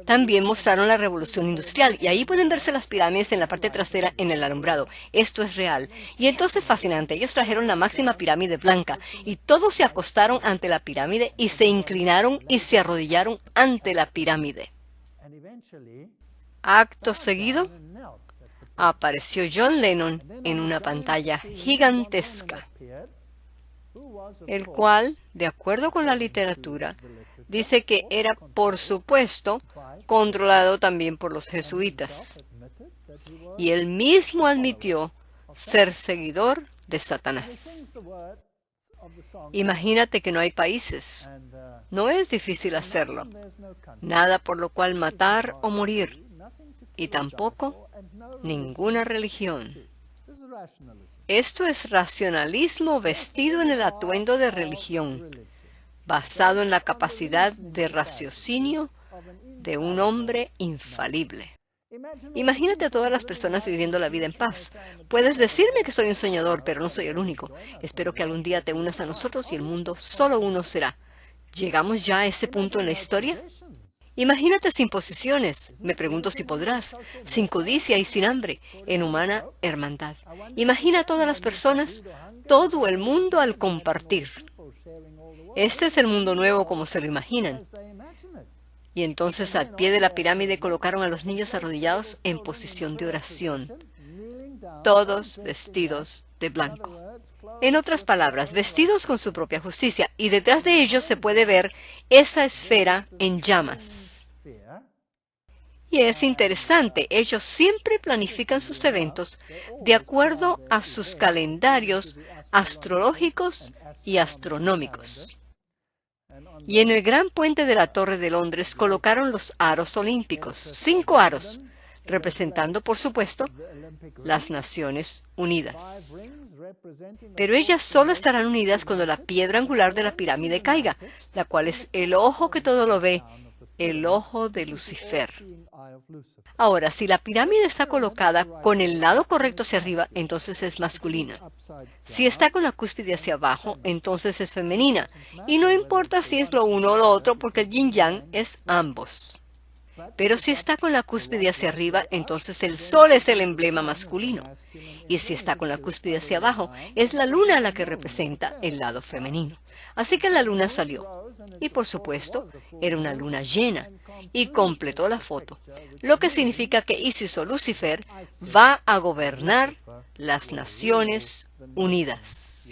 También mostraron la revolución industrial y ahí pueden verse las pirámides en la parte trasera en el alumbrado. Esto es real. Y entonces fascinante, ellos trajeron la máxima pirámide blanca y todos se acostaron ante la pirámide y se inclinaron y se arrodillaron ante la pirámide. Acto seguido, apareció John Lennon en una pantalla gigantesca, el cual, de acuerdo con la literatura, dice que era, por supuesto, controlado también por los jesuitas. Y él mismo admitió ser seguidor de Satanás. Imagínate que no hay países. No es difícil hacerlo. Nada por lo cual matar o morir. Y tampoco ninguna religión. Esto es racionalismo vestido en el atuendo de religión, basado en la capacidad de raciocinio de un hombre infalible. Imagínate a todas las personas viviendo la vida en paz. Puedes decirme que soy un soñador, pero no soy el único. Espero que algún día te unas a nosotros y el mundo solo uno será. ¿Llegamos ya a ese punto en la historia? Imagínate sin posesiones, me pregunto si podrás, sin codicia y sin hambre, en humana hermandad. Imagina a todas las personas, todo el mundo al compartir. Este es el mundo nuevo como se lo imaginan. Y entonces al pie de la pirámide colocaron a los niños arrodillados en posición de oración, todos vestidos de blanco. En otras palabras, vestidos con su propia justicia, y detrás de ellos se puede ver esa esfera en llamas. Y es interesante, ellos siempre planifican sus eventos de acuerdo a sus calendarios astrológicos y astronómicos. Y en el gran puente de la Torre de Londres colocaron los aros olímpicos, 5 aros, representando, por supuesto, las Naciones Unidas. Pero ellas solo estarán unidas cuando la piedra angular de la pirámide caiga, la cual es el ojo que todo lo ve, el ojo de Lucifer. Ahora, si la pirámide está colocada con el lado correcto hacia arriba, entonces es masculina. Si está con la cúspide hacia abajo, entonces es femenina. Y no importa si es lo uno o lo otro, porque el yin-yang es ambos. Pero si está con la cúspide hacia arriba, entonces el sol es el emblema masculino. Y si está con la cúspide hacia abajo, es la luna la que representa el lado femenino. Así que la luna salió. Y por supuesto, era una luna llena. Y completó la foto. Lo que significa que Isis o Lucifer va a gobernar las Naciones Unidas.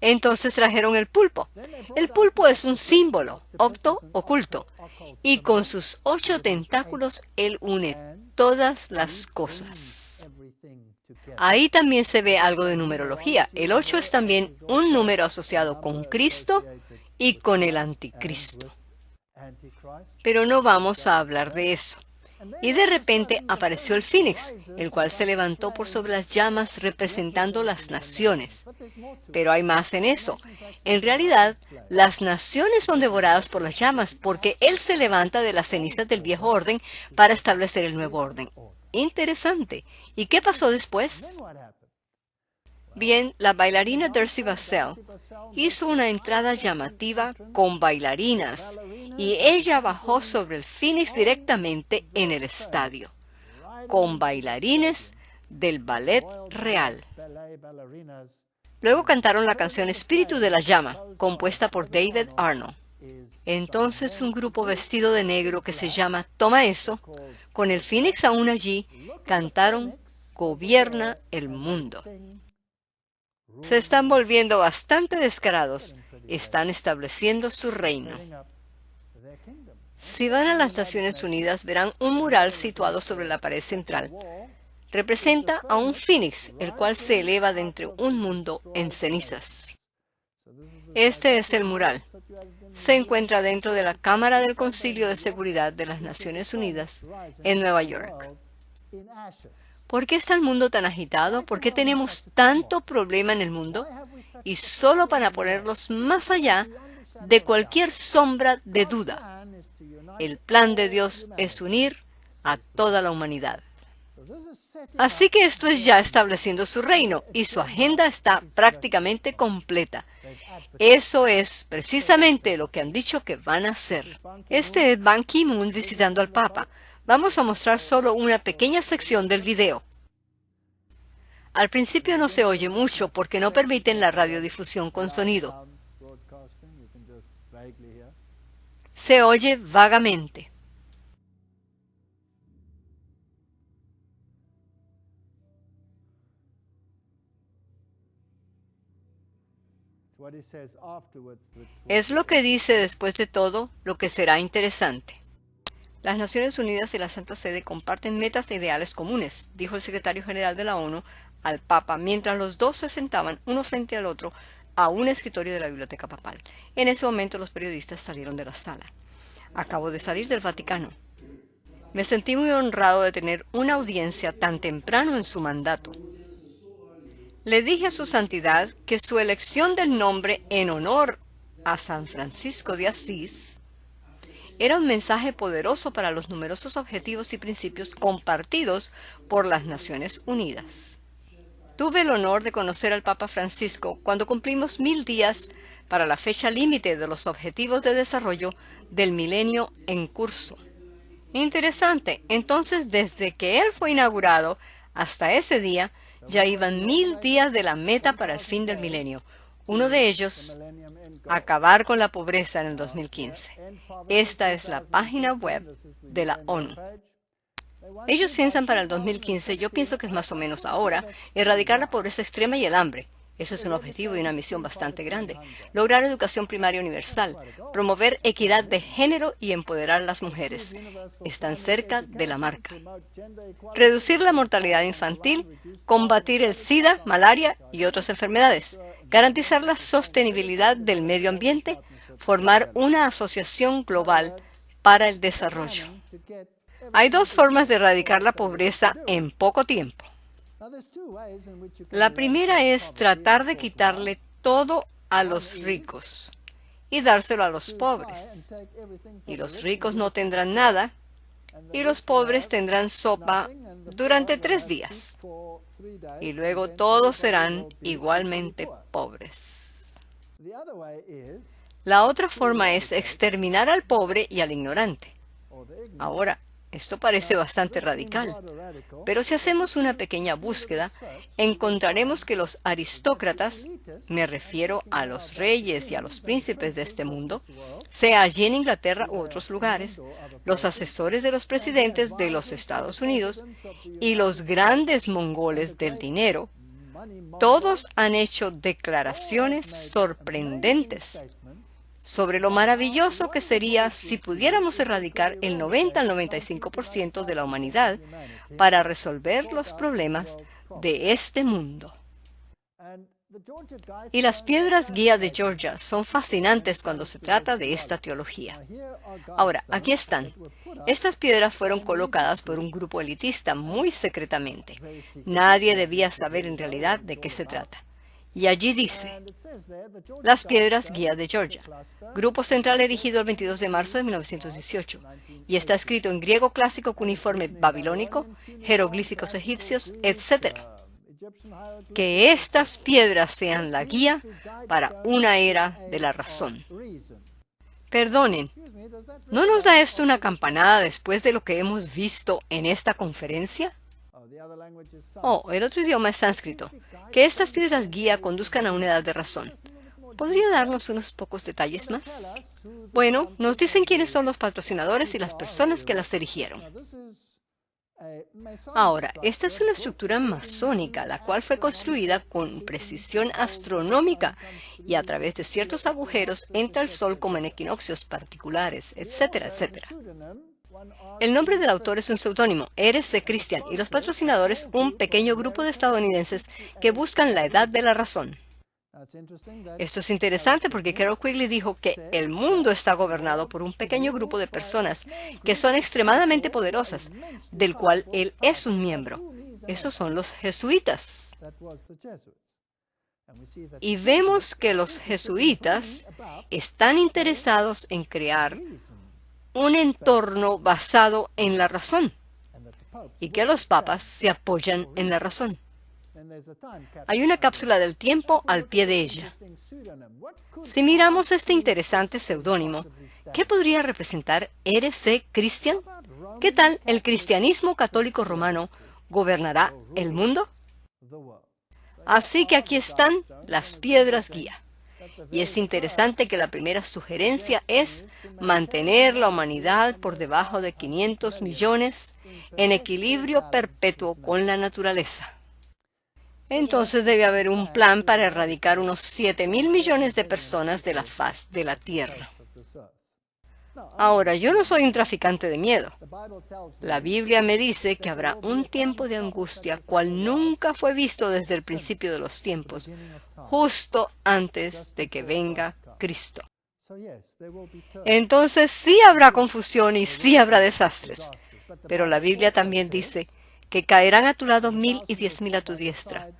Entonces trajeron el pulpo. El pulpo es un símbolo, octo, oculto. Y con sus 8 tentáculos, él une todas las cosas. Ahí también se ve algo de numerología. El 8 es también un número asociado con Cristo y con el anticristo. Pero no vamos a hablar de eso. Y de repente apareció el Fénix, el cual se levantó por sobre las llamas representando las naciones. Pero hay más en eso. En realidad, las naciones son devoradas por las llamas porque Él se levanta de las cenizas del viejo orden para establecer el nuevo orden. Interesante. ¿Y qué pasó después? Bien, la bailarina Darcy Basel hizo una entrada llamativa con bailarinas y ella bajó sobre el Fénix directamente en el estadio, con bailarines del ballet real. Luego cantaron la canción Espíritu de la Llama, compuesta por David Arnold. Entonces un grupo vestido de negro que se llama Toma Eso, con el Fénix aún allí, cantaron Gobierna el Mundo. Se están volviendo bastante descarados. Están estableciendo su reino. Si van a las Naciones Unidas, verán un mural situado sobre la pared central. Representa a un fénix, el cual se eleva de entre un mundo en cenizas. Este es el mural. Se encuentra dentro de la Cámara del Concilio de Seguridad de las Naciones Unidas en Nueva York. ¿Por qué está el mundo tan agitado? ¿Por qué tenemos tanto problema en el mundo? Y solo para ponerlos más allá de cualquier sombra de duda. El plan de Dios es unir a toda la humanidad. Así que esto es ya estableciendo su reino y su agenda está prácticamente completa. Eso es precisamente lo que han dicho que van a hacer. Este es Ban Ki-moon visitando al Papa. Vamos a mostrar solo una pequeña sección del video. Al principio no se oye mucho porque no permiten la radiodifusión con sonido. Se oye vagamente. Es lo que dice después de todo lo que será interesante. Las Naciones Unidas y la Santa Sede comparten metas e ideales comunes, dijo el secretario general de la ONU al Papa, mientras los dos se sentaban uno frente al otro a un escritorio de la Biblioteca Papal. En ese momento los periodistas salieron de la sala. Acabo de salir del Vaticano. Me sentí muy honrado de tener una audiencia tan temprano en su mandato. Le dije a su santidad que su elección del nombre en honor a San Francisco de Asís era un mensaje poderoso para los numerosos objetivos y principios compartidos por las Naciones Unidas. Tuve el honor de conocer al Papa Francisco cuando cumplimos 1000 días para la fecha límite de los Objetivos de Desarrollo del Milenio en curso. Interesante, entonces desde que él fue inaugurado hasta ese día, ya iban 1000 días de la meta para el fin del milenio. Uno de ellos, acabar con la pobreza en el 2015. Esta es la página web de la ONU. Ellos piensan para el 2015, yo pienso que es más o menos ahora, erradicar la pobreza extrema y el hambre. Eso es un objetivo y una misión bastante grande. Lograr educación primaria universal, promover equidad de género y empoderar a las mujeres. Están cerca de la marca. Reducir la mortalidad infantil, combatir el SIDA, malaria y otras enfermedades. Garantizar la sostenibilidad del medio ambiente, formar una asociación global para el desarrollo. Hay dos formas de erradicar la pobreza en poco tiempo. La primera es tratar de quitarle todo a los ricos y dárselo a los pobres. Y los ricos no tendrán nada y los pobres tendrán sopa durante 3 días. Y luego todos serán igualmente pobres. La otra forma es exterminar al pobre y al ignorante. Ahora, esto parece bastante radical, pero si hacemos una pequeña búsqueda, encontraremos que los aristócratas, me refiero a los reyes y a los príncipes de este mundo, sea allí en Inglaterra u otros lugares, los asesores de los presidentes de los Estados Unidos y los grandes mongoles del dinero, todos han hecho declaraciones sorprendentes sobre lo maravilloso que sería si pudiéramos erradicar el 90 al 95% de la humanidad para resolver los problemas de este mundo. Y las piedras guía de Georgia son fascinantes cuando se trata de esta teología. Ahora, aquí están. Estas piedras fueron colocadas por un grupo elitista muy secretamente. Nadie debía saber en realidad de qué se trata. Y allí dice, las piedras guía de Georgia, grupo central erigido el 22 de marzo de 1918, y está escrito en griego clásico cuneiforme babilónico, jeroglíficos egipcios, etc. Que estas piedras sean la guía para una era de la razón. Perdonen, ¿no nos da esto una campanada después de lo que hemos visto en esta conferencia? Oh, el otro idioma es sánscrito. Que estas piedras guía conduzcan a una edad de razón. ¿Podría darnos unos pocos detalles más? Bueno, nos dicen quiénes son los patrocinadores y las personas que las erigieron. Ahora, esta es una estructura masónica, la cual fue construida con precisión astronómica y a través de ciertos agujeros entra el sol como en equinoccios particulares, etcétera, etcétera. El nombre del autor es un seudónimo, Eres de Christian, y los patrocinadores un pequeño grupo de estadounidenses que buscan la edad de la razón. Esto es interesante porque Carol Quigley dijo que el mundo está gobernado por un pequeño grupo de personas que son extremadamente poderosas, del cual él es un miembro. Esos son los jesuitas. Y vemos que los jesuitas están interesados en crear un entorno basado en la razón y que los papas se apoyan en la razón. Hay una cápsula del tiempo al pie de ella. Si miramos este interesante seudónimo, ¿qué podría representar Eres de Christian? ¿Qué tal el cristianismo católico romano gobernará el mundo? Así que aquí están las piedras guía. Y es interesante que la primera sugerencia es mantener la humanidad por debajo de 500 millones en equilibrio perpetuo con la naturaleza. Entonces debe haber un plan para erradicar unos 7.000 millones de personas de la faz de la Tierra. Ahora, yo no soy un traficante de miedo. La Biblia me dice que habrá un tiempo de angustia cual nunca fue visto desde el principio de los tiempos, justo antes de que venga Cristo. Entonces sí habrá confusión y sí habrá desastres, pero la Biblia también dice que caerán a tu lado 1,000 y 10,000 a tu diestra,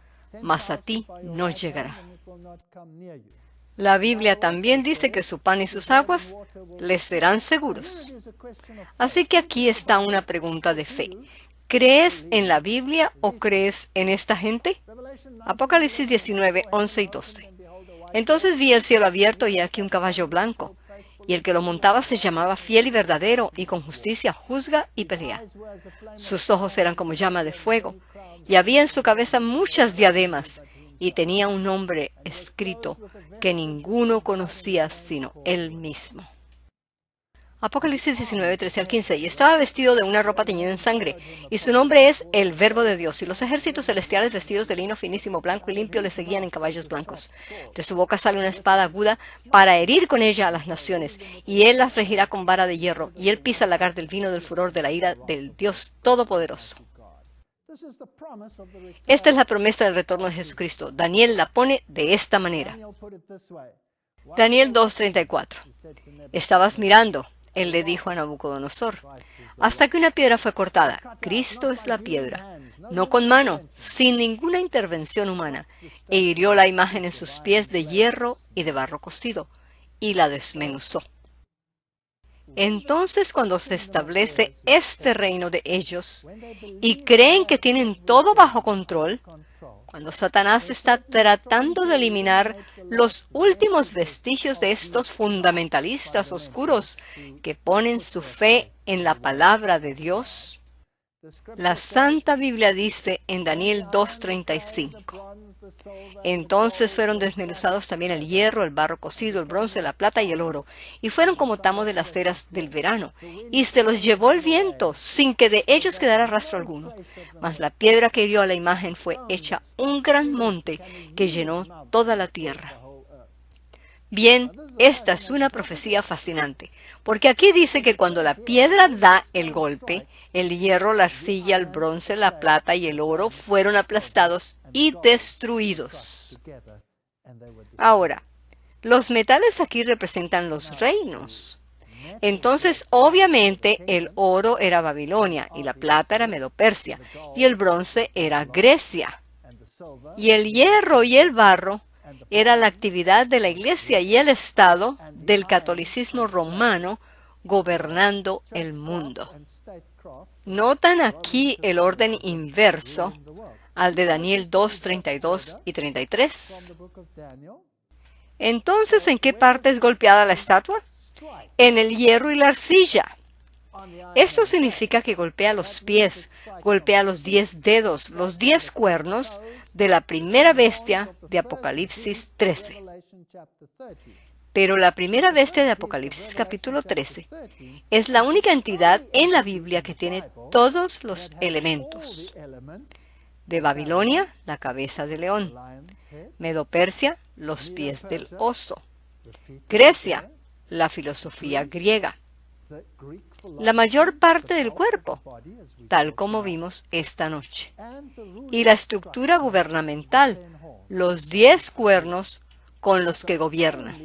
mas a ti no llegará. La Biblia también dice que su pan y sus aguas les serán seguros. Así que aquí está una pregunta de fe. ¿Crees en la Biblia o crees en esta gente? Apocalipsis 19, 11 y 12. Entonces vi el cielo abierto y aquí un caballo blanco, y el que lo montaba se llamaba Fiel y Verdadero, y con justicia juzga y pelea. Sus ojos eran como llama de fuego, y había en su cabeza muchas diademas, y tenía un nombre escrito que ninguno conocía sino él mismo. Apocalipsis 19, 13 al 15. Y estaba vestido de una ropa teñida en sangre, y su nombre es el Verbo de Dios. Y los ejércitos celestiales vestidos de lino finísimo, blanco y limpio le seguían en caballos blancos. De su boca sale una espada aguda para herir con ella a las naciones, y él las regirá con vara de hierro, y él pisa el lagar del vino del furor de la ira del Dios Todopoderoso. Esta es la promesa del retorno de Jesucristo. Daniel la pone de esta manera. Daniel 2:34. Estabas mirando, él le dijo a Nabucodonosor, hasta que una piedra fue cortada. Cristo es la piedra, no con mano, sin ninguna intervención humana, e hirió la imagen en sus pies de hierro y de barro cocido, y la desmenuzó. Entonces, cuando se establece este reino de ellos y creen que tienen todo bajo control, cuando Satanás está tratando de eliminar los últimos vestigios de estos fundamentalistas oscuros que ponen su fe en la palabra de Dios, la Santa Biblia dice en Daniel 2:35, entonces fueron desmenuzados también el hierro, el barro cocido, el bronce, la plata y el oro, y fueron como tamo de las eras del verano, y se los llevó el viento, sin que de ellos quedara rastro alguno. Mas la piedra que hirió a la imagen fue hecha un gran monte que llenó toda la tierra. Bien, esta es una profecía fascinante, porque aquí dice que cuando la piedra da el golpe, el hierro, la arcilla, el bronce, la plata y el oro fueron aplastados y destruidos. Ahora, los metales aquí representan los reinos. Entonces, obviamente, el oro era Babilonia, y la plata era Medo-Persia, y el bronce era Grecia. Y el hierro y el barro era la actividad de la Iglesia y el Estado del catolicismo romano gobernando el mundo. ¿Notan aquí el orden inverso al de Daniel 2, 32 y 33? Entonces, ¿en qué parte es golpeada la estatua? En el hierro y la arcilla. Esto significa que golpea los pies, golpea los 10 dedos, los 10 cuernos de la primera bestia de Apocalipsis 13. Pero la primera bestia de Apocalipsis capítulo 13 es la única entidad en la Biblia que tiene todos los elementos. De Babilonia, la cabeza del león. Medo-Persia, los pies del oso. Grecia, la filosofía griega. La mayor parte del cuerpo, tal como vimos esta noche. Y la estructura gubernamental, los 10 cuernos con los que gobierna.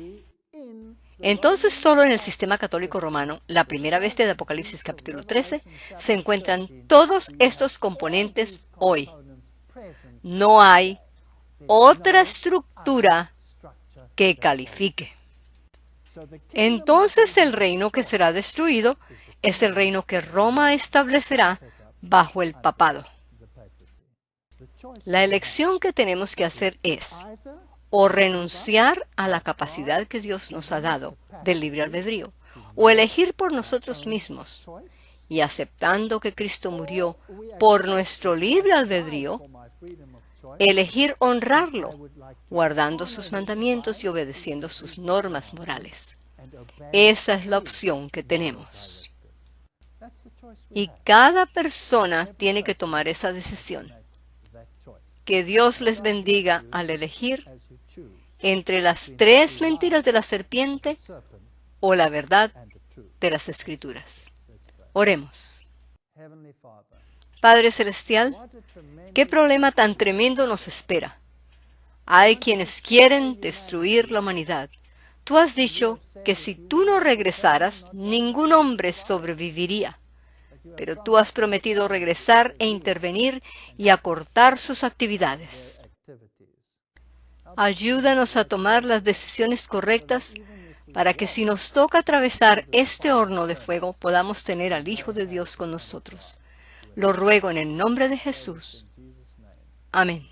Entonces, solo en el sistema católico romano, la primera bestia de Apocalipsis capítulo 13, se encuentran todos estos componentes hoy. No hay otra estructura que califique. Entonces el reino que será destruido es el reino que Roma establecerá bajo el papado. La elección que tenemos que hacer es o renunciar a la capacidad que Dios nos ha dado del libre albedrío, o elegir por nosotros mismos, y aceptando que Cristo murió por nuestro libre albedrío, elegir honrarlo, guardando sus mandamientos y obedeciendo sus normas morales. Esa es la opción que tenemos. Y cada persona tiene que tomar esa decisión. Que Dios les bendiga al elegir entre las 3 mentiras de la serpiente o la verdad de las Escrituras. Oremos. Padre Celestial, ¿qué problema tan tremendo nos espera? Hay quienes quieren destruir la humanidad. Tú has dicho que si tú no regresaras, ningún hombre sobreviviría. Pero tú has prometido regresar e intervenir y acortar sus actividades. Ayúdanos a tomar las decisiones correctas para que si nos toca atravesar este horno de fuego, podamos tener al Hijo de Dios con nosotros. Lo ruego en el nombre de Jesús. Amén.